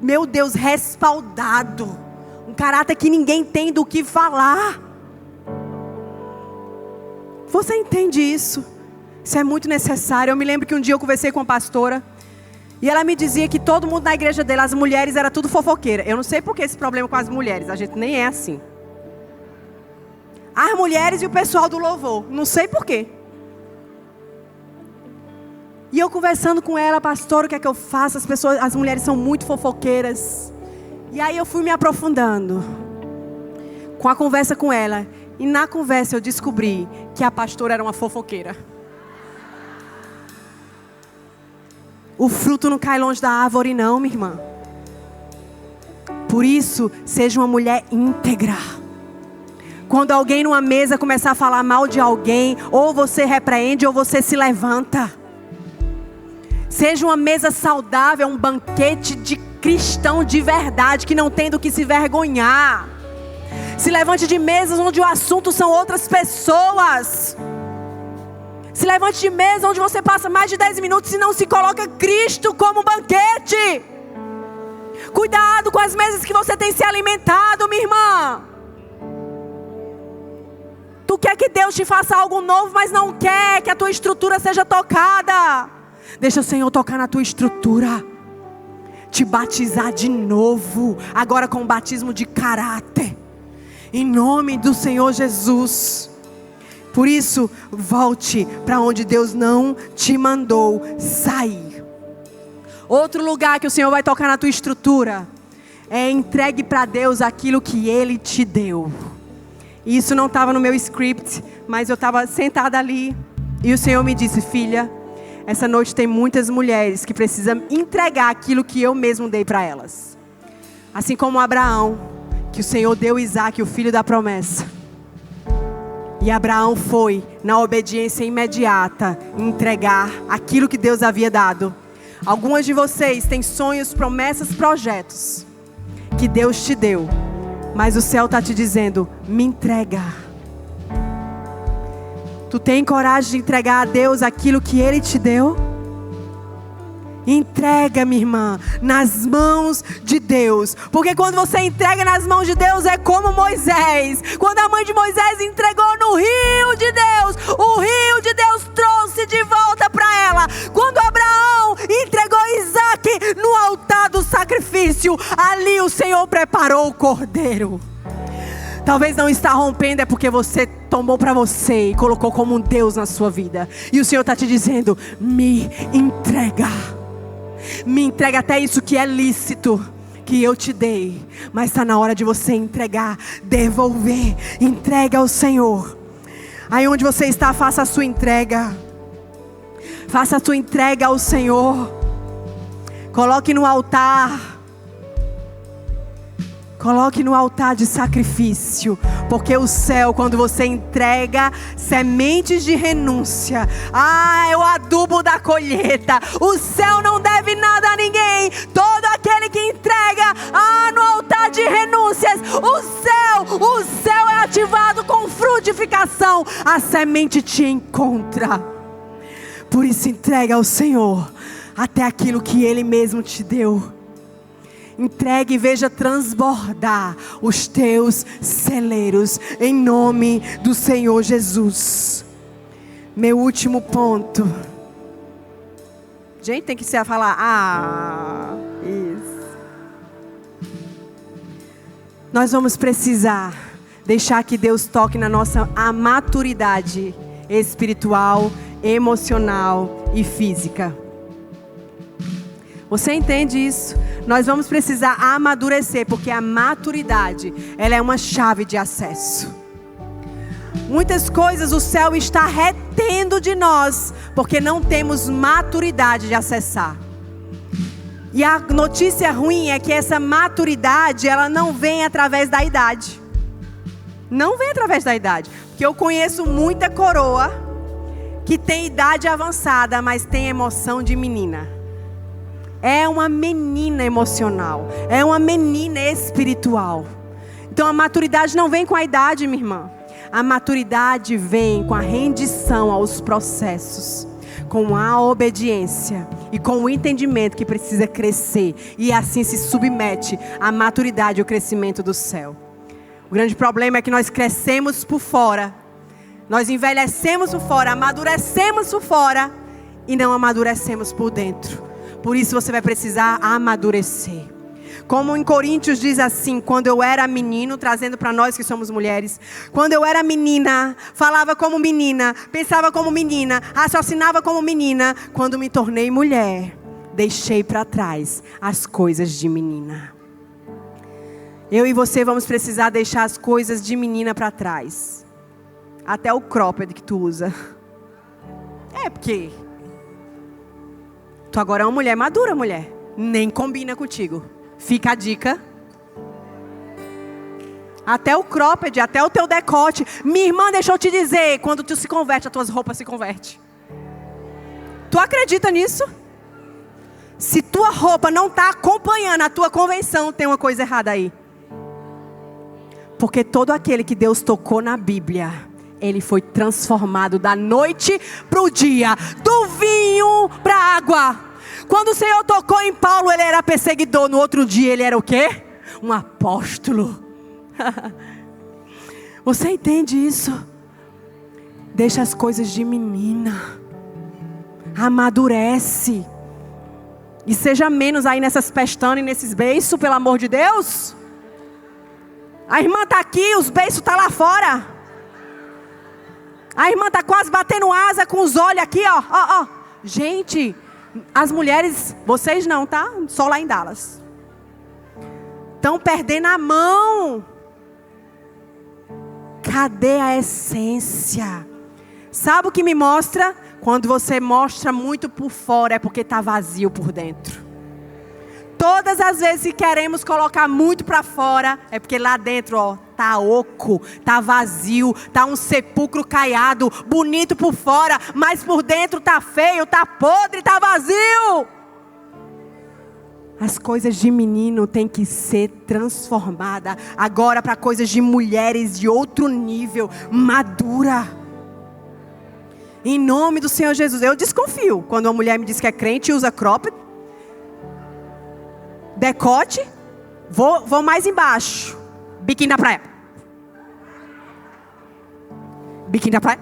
meu Deus, respaldado. Um caráter que ninguém tem do que falar. Você entende isso? Isso é muito necessário. Eu me lembro que um dia eu conversei com uma pastora e ela me dizia que todo mundo na igreja dela, as mulheres, era tudo fofoqueira. Eu não sei por que esse problema com as mulheres. A gente nem é assim. As mulheres e o pessoal do louvor. Não sei por quê. E eu conversando com ela, pastor, o que é que eu faço? As mulheres são muito fofoqueiras. E aí eu fui me aprofundando com a conversa com ela. E na conversa eu descobri que a pastora era uma fofoqueira. O fruto não cai longe da árvore não, minha irmã. Por isso, seja uma mulher íntegra. Quando alguém numa mesa começar a falar mal de alguém, ou você repreende ou você se levanta. Seja uma mesa saudável, um banquete de cristão de verdade, que não tem do que se vergonhar. Se levante de mesas onde o assunto são outras pessoas. Se levante de mesa onde você passa mais de 10 minutos e não se coloca Cristo como banquete. Cuidado com as mesas que você tem se alimentado, minha irmã. Tu quer que Deus te faça algo novo, mas não quer que a tua estrutura seja tocada. Deixa o Senhor tocar na tua estrutura. Te batizar de novo. Agora com o batismo de caráter. Em nome do Senhor Jesus. Por isso, volte para onde Deus não te mandou sair. Outro lugar que o Senhor vai tocar na tua estrutura é entregue para Deus aquilo que Ele te deu. Isso não estava no meu script, mas eu estava sentada ali e o Senhor me disse: filha, essa noite tem muitas mulheres que precisam entregar aquilo que eu mesmo dei para elas. Assim como Abraão, que o Senhor deu Isaac, o filho da promessa. E Abraão foi, na obediência imediata, entregar aquilo que Deus havia dado. Algumas de vocês têm sonhos, promessas, projetos que Deus te deu. Mas o céu está te dizendo: me entrega. Tu tem coragem de entregar a Deus aquilo que Ele te deu? Entrega, minha irmã, nas mãos de Deus. Porque quando você entrega nas mãos de Deus, é como Moisés. Quando a mãe de Moisés entregou no rio de Deus, o rio de Deus trouxe de volta para ela. Quando Abraão entregou Isaac no altar do sacrifício, ali o Senhor preparou o cordeiro. Talvez não está rompendo, é porque você tomou para você e colocou como um Deus na sua vida. E o Senhor está te dizendo: me entrega. Me entrega até isso que é lícito, que eu te dei. Mas está na hora de você entregar, devolver. Entrega ao Senhor. Aí onde você está, faça a sua entrega. Faça a sua entrega ao Senhor. Coloque no altar. Coloque no altar de sacrifício. Porque o céu, quando você entrega sementes de renúncia, é o adubo da colheita. O céu não deve nada a ninguém. Todo aquele que entrega no altar de renúncias, o céu é ativado com frutificação. A semente te encontra. Por isso entrega ao Senhor até aquilo que Ele mesmo te deu. Entregue e veja transbordar os teus celeiros, em nome do Senhor Jesus. Meu último ponto. Gente, tem que se falar. Isso. Nós vamos precisar deixar que Deus toque na nossa maturidade espiritual, emocional e física. Você entende isso? Nós vamos precisar amadurecer, porque a maturidade, ela é uma chave de acesso. Muitas coisas o céu está retendo de nós, porque não temos maturidade de acessar. E a notícia ruim é que essa maturidade, ela não vem através da idade. Não vem através da idade. Porque eu conheço muita coroa que tem idade avançada, mas tem emoção de menina. É uma menina emocional. É uma menina espiritual. Então a maturidade não vem com a idade, minha irmã. A maturidade vem com a rendição aos processos, com a obediência e com o entendimento que precisa crescer. E assim se submete à maturidade e ao crescimento do céu. O grande problema é que nós crescemos por fora. Nós envelhecemos por fora, amadurecemos por fora e não amadurecemos por dentro. Por isso você vai precisar amadurecer. Como em Coríntios diz assim: quando eu era menino, trazendo para nós que somos mulheres, quando eu era menina, falava como menina, pensava como menina, raciocinava como menina. Quando me tornei mulher, deixei para trás as coisas de menina. Eu e você vamos precisar deixar as coisas de menina para trás. Até o cropped que tu usa. Porque tu agora é uma mulher madura, mulher. Nem combina contigo. Fica a dica. Até o cropped, até o teu decote. Minha irmã, deixa eu te dizer, quando tu se converte, as tuas roupas se convertem. Tu acredita nisso? Se tua roupa não está acompanhando a tua convenção, tem uma coisa errada aí. Porque todo aquele que Deus tocou na Bíblia, ele foi transformado da noite para o dia, do vinho para a água. Quando o Senhor tocou em Paulo, ele era perseguidor. No outro dia, ele era o quê? Um apóstolo. Você entende isso? Deixa as coisas de menina. Amadurece. E seja menos aí nessas pestanas e nesses beiços, pelo amor de Deus. A irmã está aqui, os beiços estão lá fora. A irmã está quase batendo asa com os olhos aqui, ó. Gente, as mulheres, vocês não, tá? Só lá em Dallas. Estão perdendo a mão. Cadê a essência? Sabe o que me mostra? Quando você mostra muito por fora, é porque está vazio por dentro. Todas as vezes que queremos colocar muito para fora, é porque lá dentro, tá oco, tá vazio, tá um sepulcro caiado, bonito por fora, mas por dentro tá feio, tá podre, tá vazio. As coisas de menino têm que ser transformadas agora para coisas de mulheres de outro nível, madura. Em nome do Senhor Jesus. Eu desconfio quando uma mulher me diz que é crente e usa cropped, decote. Vou mais embaixo. Biquíni da praia. Biquíni da praia.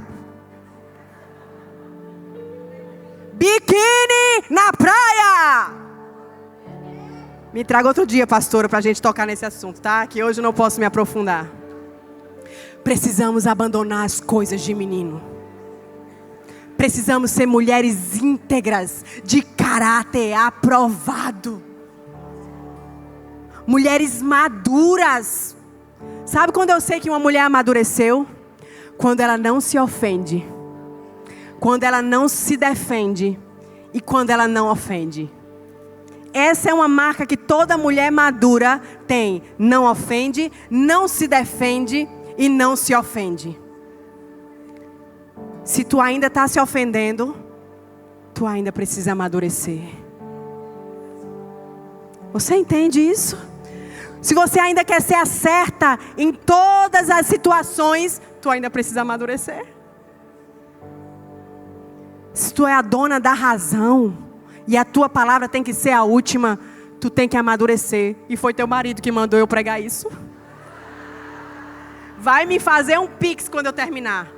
Biquíni na praia. Me traga outro dia, pastora, para a gente tocar nesse assunto, tá? Que hoje eu não posso me aprofundar. Precisamos abandonar as coisas de menino. Precisamos ser mulheres íntegras, de caráter aprovado. Mulheres maduras. Sabe quando eu sei que uma mulher amadureceu? Quando ela não se ofende. Quando ela não se defende. E quando ela não ofende. Essa é uma marca que toda mulher madura tem. Não ofende, não se defende e não se ofende. Se tu ainda está se ofendendo, tu ainda precisa amadurecer. Você entende isso? Se você ainda quer ser a certa em todas as situações, tu ainda precisa amadurecer. Se tu é a dona da razão e a tua palavra tem que ser a última, tu tem que amadurecer. E foi teu marido que mandou eu pregar isso. Vai me fazer um pix quando eu terminar.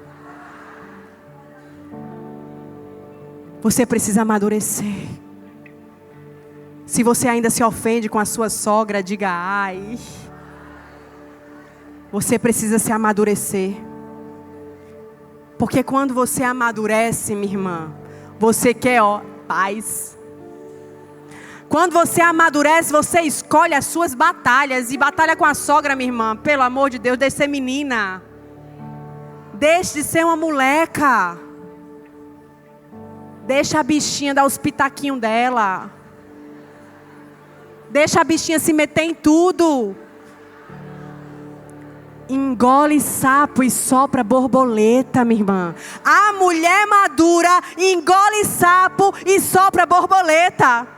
Você precisa amadurecer. Se você ainda se ofende com a sua sogra, diga ai. Você precisa se amadurecer. Porque quando você amadurece, minha irmã, você quer paz. Quando você amadurece, você escolhe as suas batalhas. E batalha com a sogra, minha irmã, pelo amor de Deus, deixe de ser menina. Deixe de ser uma moleca. Deixa a bichinha dar os pitaquinhos dela. Deixa a bichinha se meter em tudo. Engole sapo e sopra borboleta, minha irmã. A mulher madura engole sapo e sopra borboleta.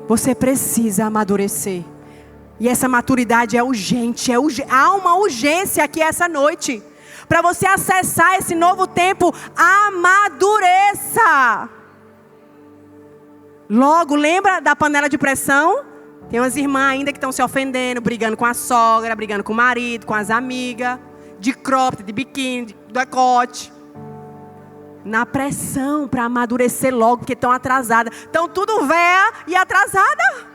Você precisa amadurecer. E essa maturidade é urgente, há uma urgência aqui essa noite. Para você acessar esse novo tempo, amadureça. Logo, lembra da panela de pressão? Tem umas irmãs ainda que estão se ofendendo, brigando com a sogra, brigando com o marido, com as amigas, de cropped, de biquíni, de decote. Na pressão para amadurecer logo, porque estão atrasadas. Estão tudo véia e atrasada.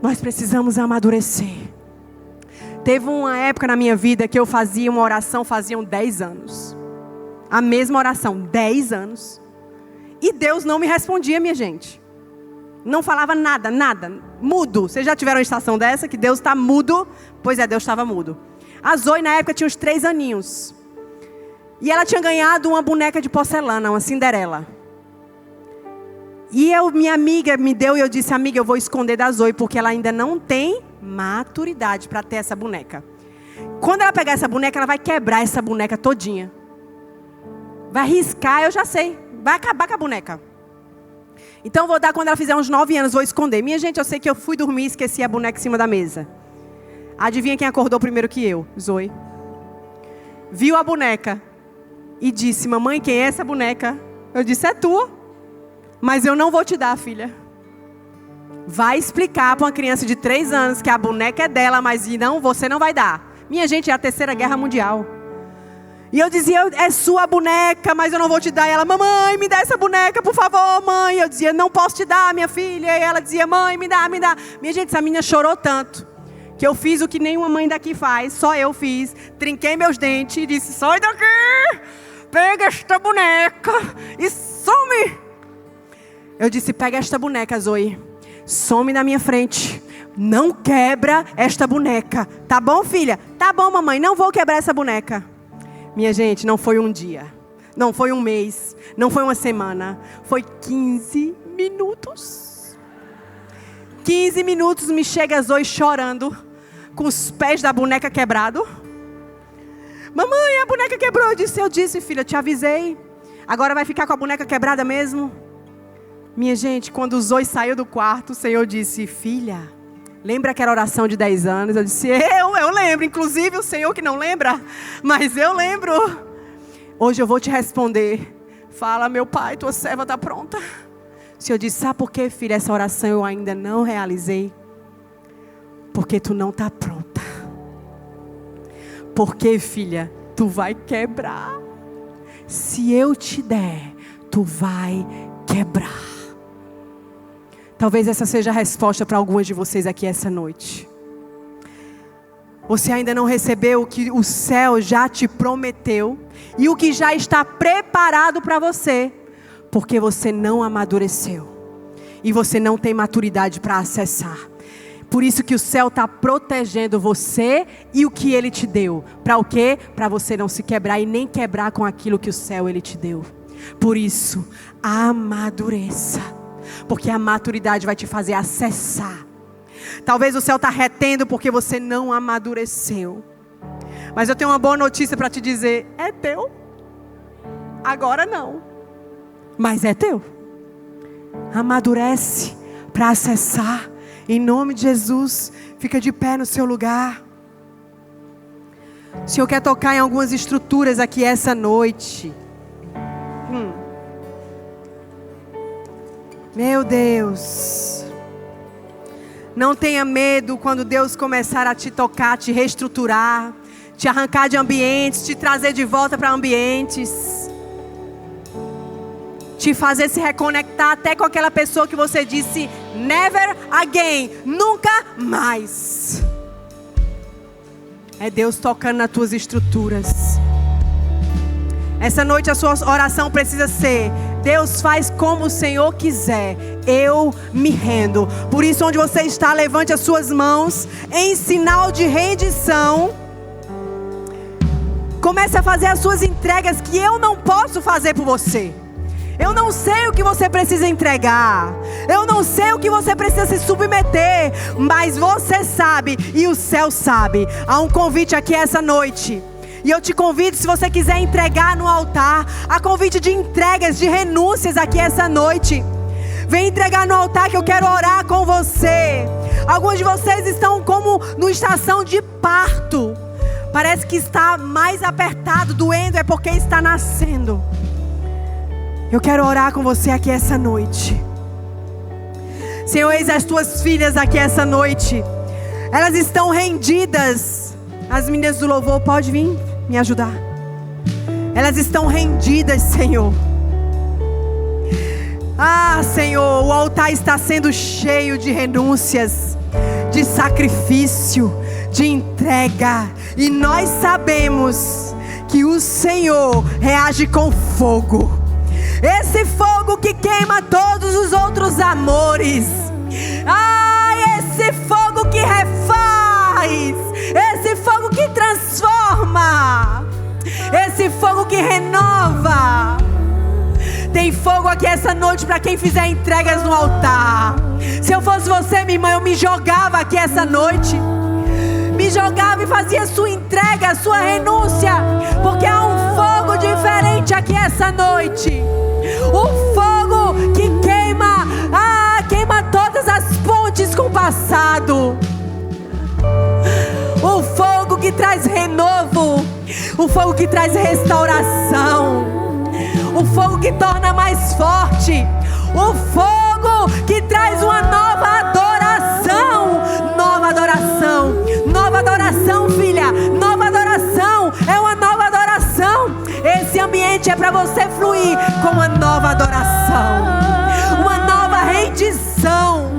Nós precisamos amadurecer. Teve uma época na minha vida que eu fazia uma oração, faziam 10 anos. A mesma oração, 10 anos. E Deus não me respondia, minha gente. Não falava nada, nada. Mudo. Vocês já tiveram uma estação dessa, que Deus está mudo? Pois é, Deus estava mudo. A Zoe, na época, tinha uns 3 aninhos. E ela tinha ganhado uma boneca de porcelana, uma Cinderela. E minha amiga me deu e eu disse, amiga, eu vou esconder da Zoe, porque ela ainda não tem maturidade para ter essa boneca. Quando ela pegar essa boneca, ela vai quebrar essa boneca todinha. Vai riscar, eu já sei. Vai acabar com a boneca. Então vou dar quando ela fizer uns 9 anos, vou esconder. Minha gente, eu sei que eu fui dormir e esqueci a boneca em cima da mesa. Adivinha quem acordou primeiro que eu? Zoe. Viu a boneca e disse, mamãe, quem é essa boneca? Eu disse, é tua. Mas eu não vou te dar, filha. Vai explicar para uma criança de 3 anos que a boneca é dela, mas não, você não vai dar. Minha gente, é a 3ª Guerra Mundial. E eu dizia, é sua boneca, mas eu não vou te dar. E ela, mamãe, me dá essa boneca, por favor, mãe. Eu dizia, não posso te dar, minha filha. E ela dizia, mãe, me dá, me dá. Minha gente, essa menina chorou tanto, que eu fiz o que nenhuma mãe daqui faz, só eu fiz. Trinquei meus dentes e disse, sai daqui, pega esta boneca e some. Eu disse, pega esta boneca, Zoe. Some na minha frente. Não quebra esta boneca. Tá bom, filha? Tá bom, mamãe, não vou quebrar essa boneca. Minha gente, não foi um dia. Não foi um mês. Não foi uma semana. Foi 15 minutos. 15 minutos me chega a Zoe chorando, com os pés da boneca quebrado. Mamãe, a boneca quebrou. Eu disse, filha, te avisei. Agora vai ficar com a boneca quebrada mesmo? Minha gente, quando o Zoe saiu do quarto, o Senhor disse, filha, lembra aquela oração de 10 anos? Eu disse, eu lembro. Inclusive o Senhor que não lembra, mas eu lembro. Hoje eu vou te responder. Fala, meu pai, tua serva está pronta. O Senhor disse, sabe por que, filha, essa oração eu ainda não realizei? Porque tu não está pronta. Porque, filha, tu vai quebrar. Se eu te der, tu vai quebrar. Talvez essa seja a resposta para algumas de vocês aqui essa noite. Você ainda não recebeu o que o céu já te prometeu e o que já está preparado para você, porque você não amadureceu e você não tem maturidade para acessar. Por isso que o céu está protegendo você e o que Ele te deu. Para o quê? Para você não se quebrar e nem quebrar com aquilo que o céu Ele te deu. Por isso, amadureça. Porque a maturidade vai te fazer acessar. Talvez o céu está retendo porque você não amadureceu. Mas eu tenho uma boa notícia para te dizer. É teu. Agora não. Mas é teu. Amadurece para acessar. Em nome de Jesus. Fica de pé no seu lugar. O Senhor quer tocar em algumas estruturas aqui essa noite. Meu Deus. Não tenha medo quando Deus começar a te tocar, te reestruturar, te arrancar de ambientes, te trazer de volta para ambientes, te fazer se reconectar até com aquela pessoa que você disse never again, nunca mais. É Deus tocando nas tuas estruturas. Essa noite a sua oração precisa ser: Deus, faz como o Senhor quiser, eu me rendo. Por isso, onde você está, levante as suas mãos em sinal de rendição. Comece a fazer as suas entregas que eu não posso fazer por você. Eu não sei o que você precisa entregar. Eu não sei o que você precisa se submeter. Mas você sabe e o céu sabe. Há um convite aqui essa noite. E eu te convido, se você quiser entregar no altar, a convite de entregas, de renúncias aqui essa noite. Vem entregar no altar que eu quero orar com você. Alguns de vocês estão como numa estação de parto. Parece que está mais apertado, doendo, é porque está nascendo. Eu quero orar com você aqui essa noite. Senhor, eis as tuas filhas aqui essa noite. Elas estão rendidas. As meninas do louvor, pode vir me ajudar. Elas estão rendidas, Senhor. Ah, Senhor, o altar está sendo cheio de renúncias, de sacrifício, de entrega. E nós sabemos que o Senhor reage com fogo. Esse fogo que queima todos os outros amores. Ah, esse fogo que refaz. Esse fogo que transforma. Esse fogo que renova. Tem fogo aqui essa noite para quem fizer entregas no altar. Se eu fosse você, minha irmã, eu me jogava aqui essa noite. Me jogava e fazia sua entrega, sua renúncia. Porque há um fogo diferente aqui essa noite. Um fogo que queima, queima todas as pontes com o passado. O fogo que traz renovo. O fogo que traz restauração. O fogo que torna mais forte. O fogo que traz uma nova adoração. Nova adoração. Nova adoração, filha. Nova adoração. É uma nova adoração. Esse ambiente é para você fluir com uma nova adoração. Uma nova rendição.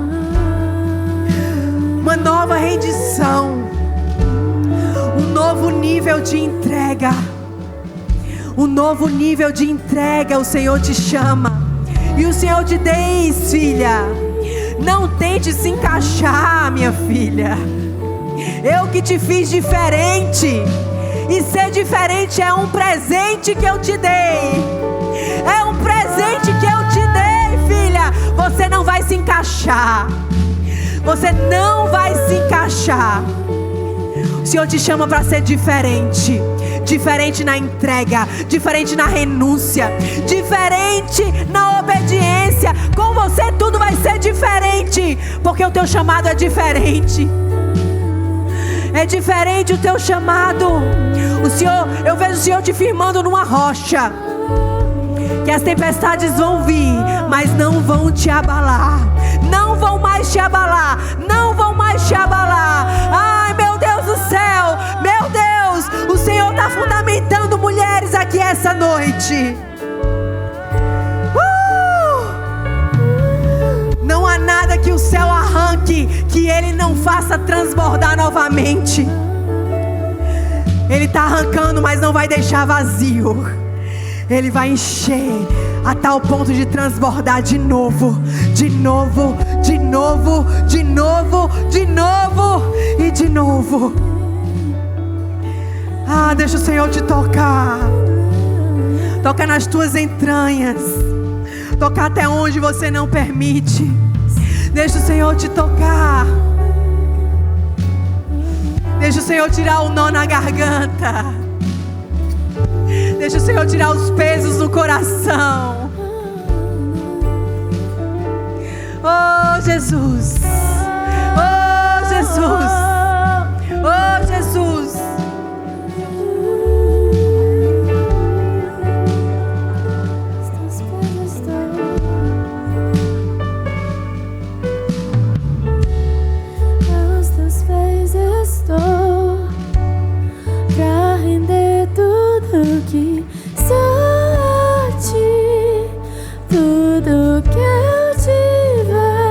Uma nova rendição. Um novo nível de entrega. Um novo nível de entrega o Senhor te chama. E o Senhor te diz, filha, não tente se encaixar, minha filha. Eu que te fiz diferente. E ser diferente é um presente que eu te dei. É um presente que eu te dei, filha. Você não vai se encaixar. Você não vai se encaixar. O Senhor te chama para ser diferente. Diferente na entrega, diferente na renúncia, diferente na obediência. Com você tudo vai ser diferente, porque o teu chamado é diferente. É diferente o teu chamado. O Senhor, eu vejo o Senhor te firmando numa rocha. Que as tempestades vão vir, mas não vão te abalar. Não vão mais te abalar. Não vão mais te abalar. Ai, meu Deus do céu, meu Deus, o Senhor está fundamentando mulheres aqui essa noite. Não há nada que o céu arranque que Ele não faça transbordar novamente. Ele está arrancando, mas não vai deixar vazio. Ele vai encher a tal ponto de transbordar de novo, de novo, de novo, de novo, de novo e de novo. Ah, deixa o Senhor te tocar. Toca nas tuas entranhas. Tocar até onde você não permite. Deixa o Senhor te tocar. Deixa o Senhor tirar o nó na garganta. Deixa o Senhor tirar os pesos do coração. Oh, Jesus. Oh, Jesus. Oh, Jesus. Aos teus pés estou, pra render tudo que sou a ti, tudo que eu tiver.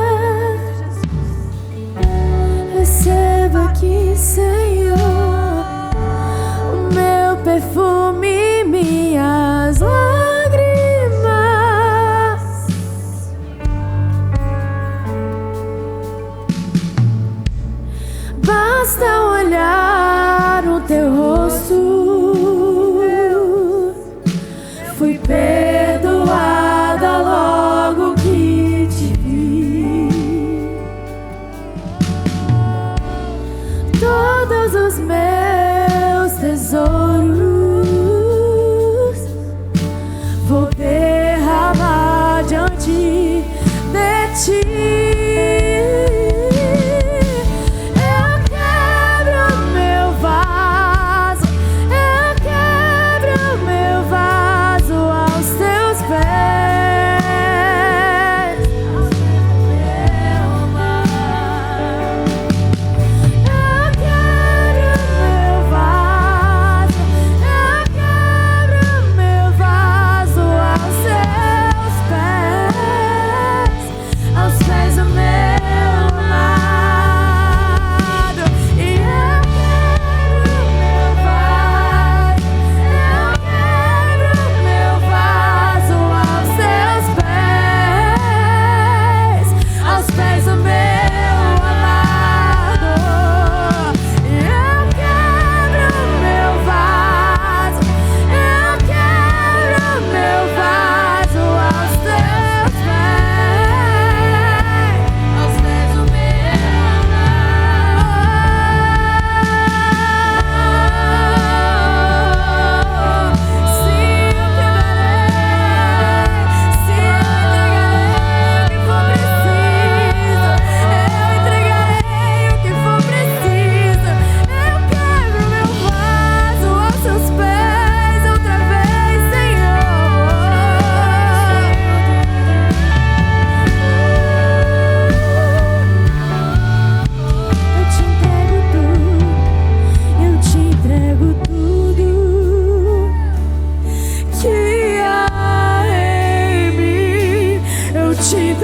Receba aqui, Senhor, o meu perfume, minhas lágrimas. Basta olhar o teu rosto. Fui perdoada logo que te vi. Todos os meus tesouros vou derramar diante de ti.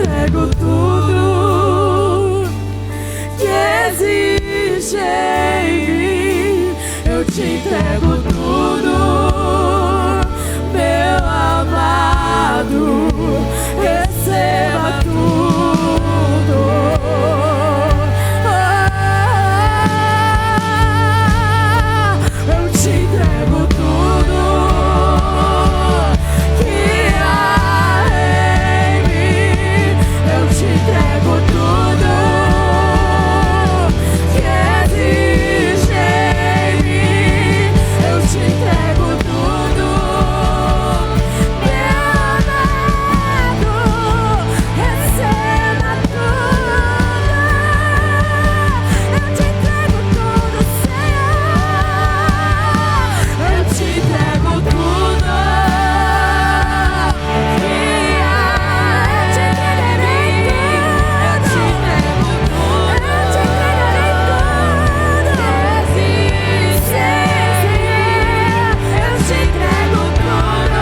entrego tudo que existe em mim. Eu te entrego tudo, meu amado. Receba tudo. Eu te entrego tudo que há em mim. Eu te entrego tudo que existe em mim. Eu te entrego tudo, meu amado. Receba tudo. Eu te entrego tudo, Senhor. Eu te entrego tudo que há. Eu te entregarei tudo. Eu te entregarei tudo que existe em mim. Eu te entrego tudo,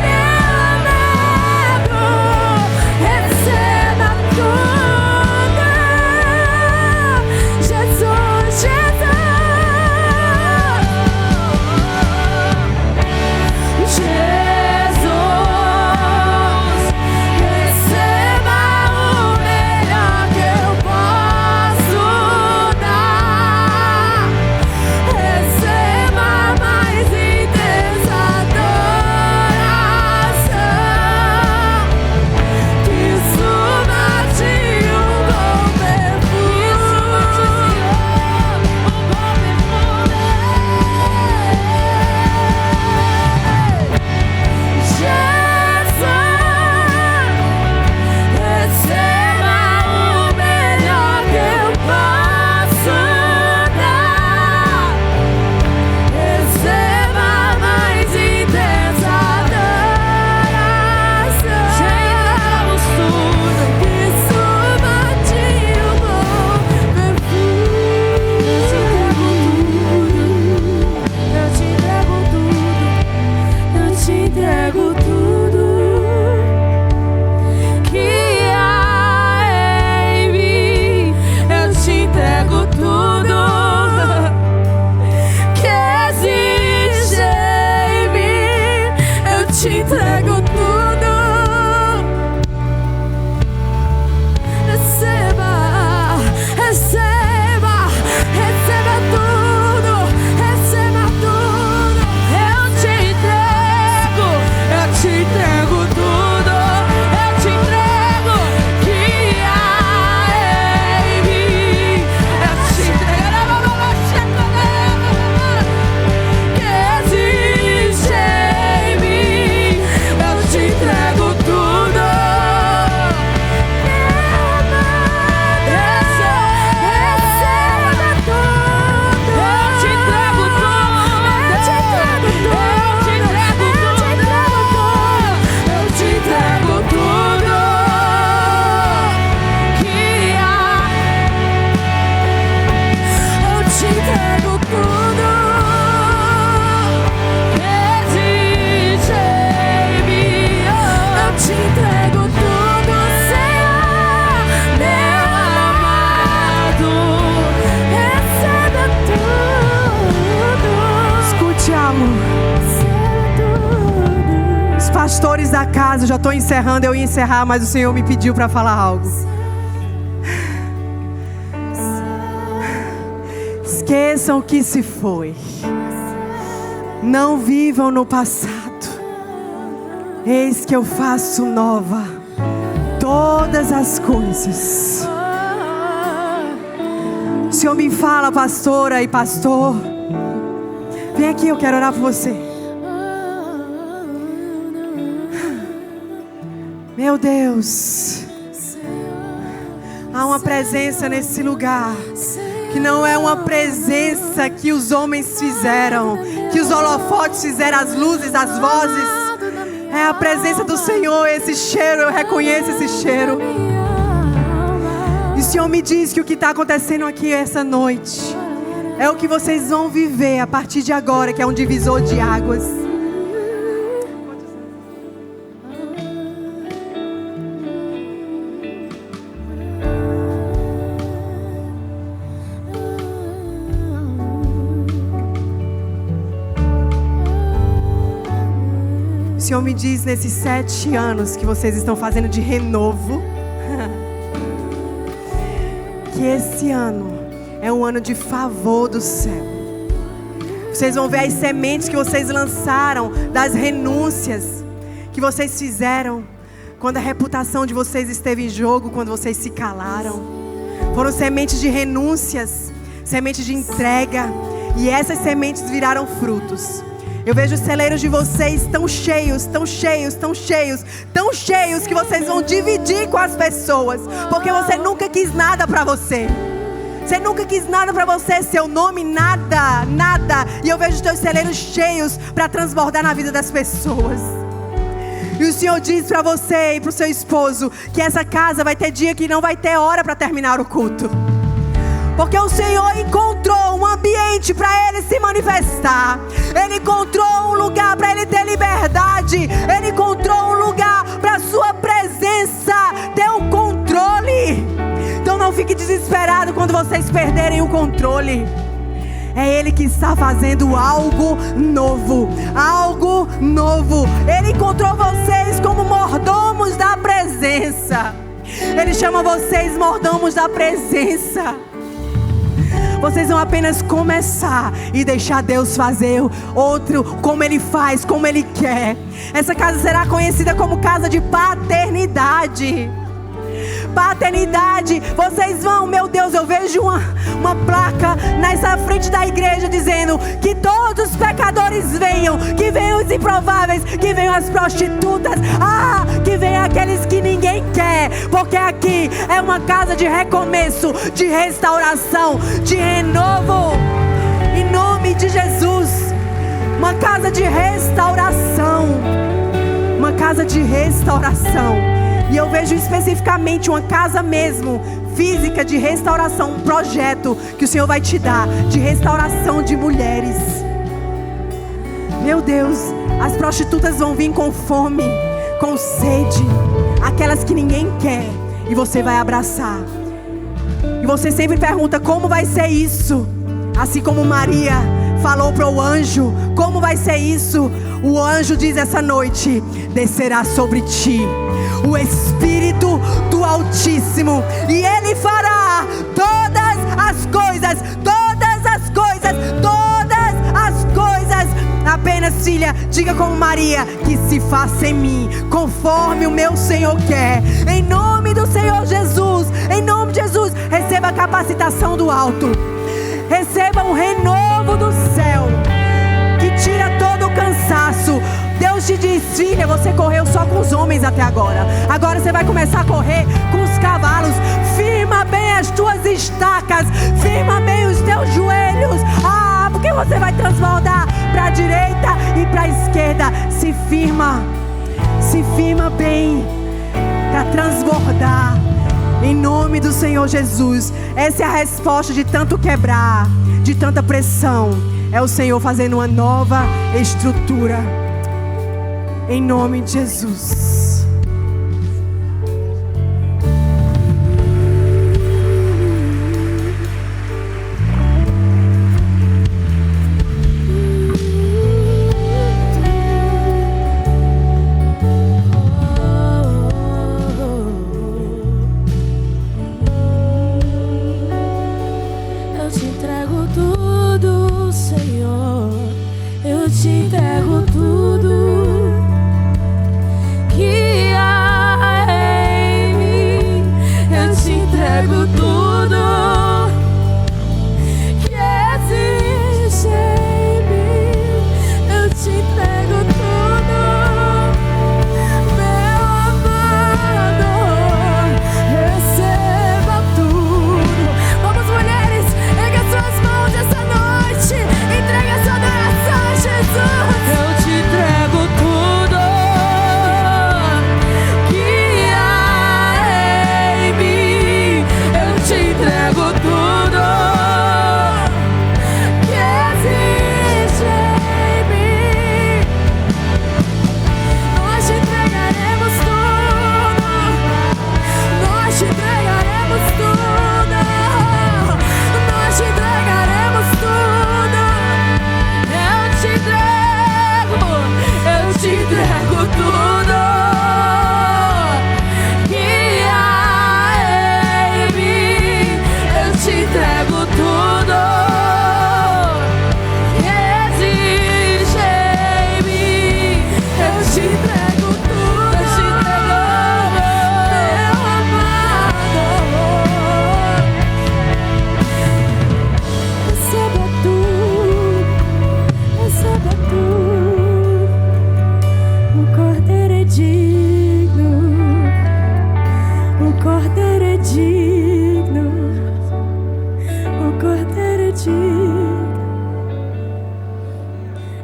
meu amado. Receba tudo. Jesus, receba o melhor que eu posso dar. Receba a mais intensa adoração, que suma de um bom perfume. Receba o melhor que eu posso dar. Receba a mais intensa adoração. Chegamos tudo, que suma de um bom perfume. Eu te entrego tudo. Eu te entrego tudo que há em mim. Eu te entrego tudo que existe em mim. Eu te entrego tudo. Receba, receba, receba tudo, receba tudo. Eu te entrego tudo. Eu te entrego que há em mim. Eu te entrego que existe em mim. Eu te entrego tudo, meu amado. Receba tudo. Eu te entrego tudo. Eu te entrego tudo. Eu te entrego tudo que há. Eu te entrego tudo que existe em mim. Eu te entrego tudo, Senhor, meu amado. Receba tudo. Escute, amor. Receba tudo. Os pastores da casa, eu já estou encerrando, eu ia encerrar, mas o Senhor me pediu para falar algo. Esqueçam o que se foi. Não vivam no passado. Eis que eu faço nova todas as coisas. O Senhor me fala, pastora e pastor, vem aqui, eu quero orar por você. Meu Deus, há uma presença nesse lugar que não é uma presença que os homens fizeram, que os holofotes fizeram, as luzes, as vozes. É a presença do Senhor, esse cheiro, eu reconheço esse cheiro. E o Senhor me diz que o que está acontecendo aqui essa noite é o que vocês vão viver a partir de agora, que é um divisor de águas. Senhor me diz nesses 7 anos que vocês estão fazendo de renovo, que esse ano é um ano de favor do céu. Vocês vão ver as sementes que vocês lançaram, das renúncias que vocês fizeram, quando a reputação de vocês esteve em jogo, quando vocês se calaram. Foram sementes de renúncias, sementes de entrega, e essas sementes viraram frutos. Eu vejo os celeiros de vocês tão cheios, tão cheios, tão cheios, tão cheios, que vocês vão dividir com as pessoas, porque você nunca quis nada para você. Você nunca quis nada para você, seu nome, nada, nada. E eu vejo os teus celeiros cheios para transbordar na vida das pessoas. E o Senhor diz para você e para o seu esposo que essa casa vai ter dia que não vai ter hora para terminar o culto. Porque o Senhor encontrou um ambiente para Ele se manifestar. Ele encontrou um lugar para Ele ter liberdade. Ele encontrou um lugar para a sua presença ter o controle. Então não fique desesperado quando vocês perderem o controle. É Ele que está fazendo algo novo. Algo novo. Ele encontrou vocês como mordomos da presença. Ele chama vocês mordomos da presença. Vocês vão apenas começar e deixar Deus fazer outro como Ele faz, como Ele quer. Essa casa será conhecida como casa de paternidade. Paternidade. Vocês vão, meu Deus, eu vejo uma placa nessa frente da igreja dizendo que todos os pecadores venham, que venham os improváveis, que venham as prostitutas, que venham aqueles que ninguém quer, porque aqui é uma casa de recomeço, de restauração, de renovo, em nome de Jesus. Uma casa de restauração, uma casa de restauração. E eu vejo especificamente uma casa mesmo, física, de restauração, um projeto que o Senhor vai te dar, de restauração de mulheres. Meu Deus, as prostitutas vão vir com fome, com sede, aquelas que ninguém quer, e você vai abraçar. E você sempre pergunta, como vai ser isso? Assim como Maria falou para o anjo, como vai ser isso? O anjo diz essa noite, descerá sobre ti o Espírito do Altíssimo, e Ele fará todas as coisas, todas as coisas, todas as coisas. Apenas, filha, diga como Maria, que se faça em mim, conforme o meu Senhor quer. Em nome do Senhor Jesus, em nome de Jesus, receba a capacitação do alto. Receba um renovo do céu, que tira todo o cansaço. Deus te diz, filha, você correu só com os homens até agora. Agora você vai começar a correr com os cavalos. Firma bem as tuas estacas, firma bem os teus joelhos. Porque você vai transbordar para a direita e para a esquerda. Se firma bem para transbordar. Em nome do Senhor Jesus. Essa é a resposta de tanto quebrar, de tanta pressão. É o Senhor fazendo uma nova estrutura. Em nome de Jesus. Eu te entrego tudo, Senhor. Eu te entrego tudo. Que digno, o Cordeiro é digno, o Cordeiro é digno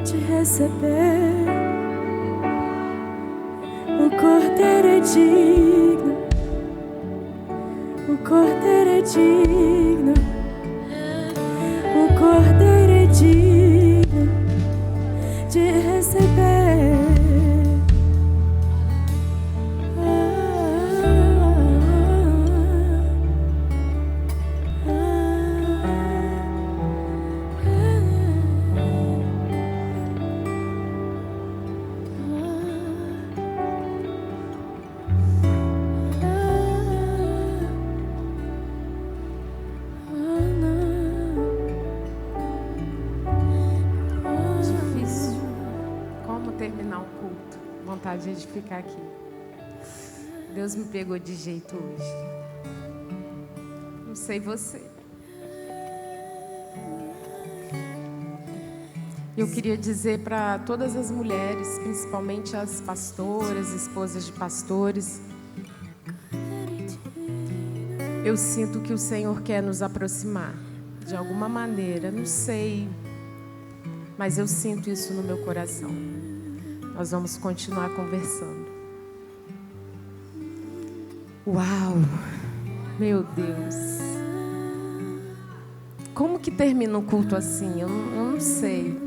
de receber. O Cordeiro é digno, o Cordeiro é digno, o Cordeiro é digno de receber. Terminar o culto, vontade de ficar aqui. Deus me pegou de jeito hoje. Não sei você. Eu queria dizer para todas as mulheres, principalmente as pastoras, esposas de pastores, eu sinto que o Senhor quer nos aproximar de alguma maneira, não sei, mas eu sinto isso no meu coração. Nós vamos continuar conversando. Uau! Meu Deus! Como que termina um culto assim? Eu não sei.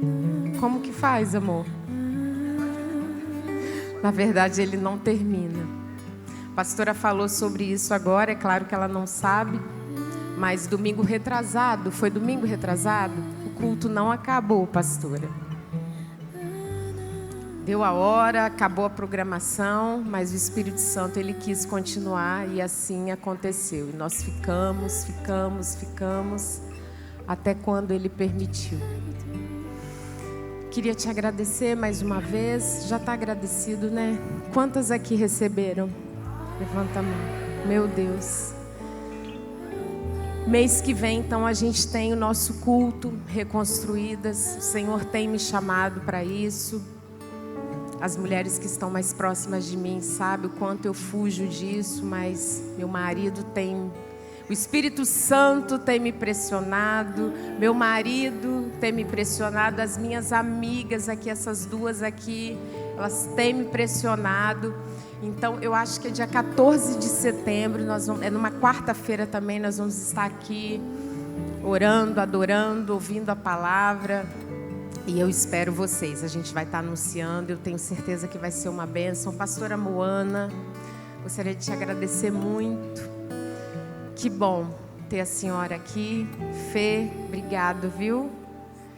Como que faz, amor? Na verdade, ele não termina. A pastora falou sobre isso agora. É claro que ela não sabe. Mas domingo retrasado, foi domingo retrasado? O culto não acabou, pastora. Deu a hora, acabou a programação, mas o Espírito Santo, ele quis continuar e assim aconteceu. E nós ficamos, até quando ele permitiu. Queria te agradecer mais uma vez. Já está agradecido, né? Quantas aqui receberam? Levanta a mão. Meu Deus. Mês que vem, então, a gente tem o nosso culto Reconstruídas. O Senhor tem me chamado para isso. As mulheres que estão mais próximas de mim sabem o quanto eu fujo disso, mas meu marido tem... O Espírito Santo tem me pressionado, meu marido tem me pressionado, as minhas amigas aqui, essas duas aqui, elas têm me pressionado. Então, eu acho que é dia 14 de setembro, é numa quarta-feira também, nós vamos estar aqui orando, adorando, ouvindo a palavra. E eu espero vocês, a gente vai estar anunciando, eu tenho certeza que vai ser uma bênção. Pastora Moana, gostaria de te agradecer muito. Que bom ter a senhora aqui. Fê, obrigado, viu?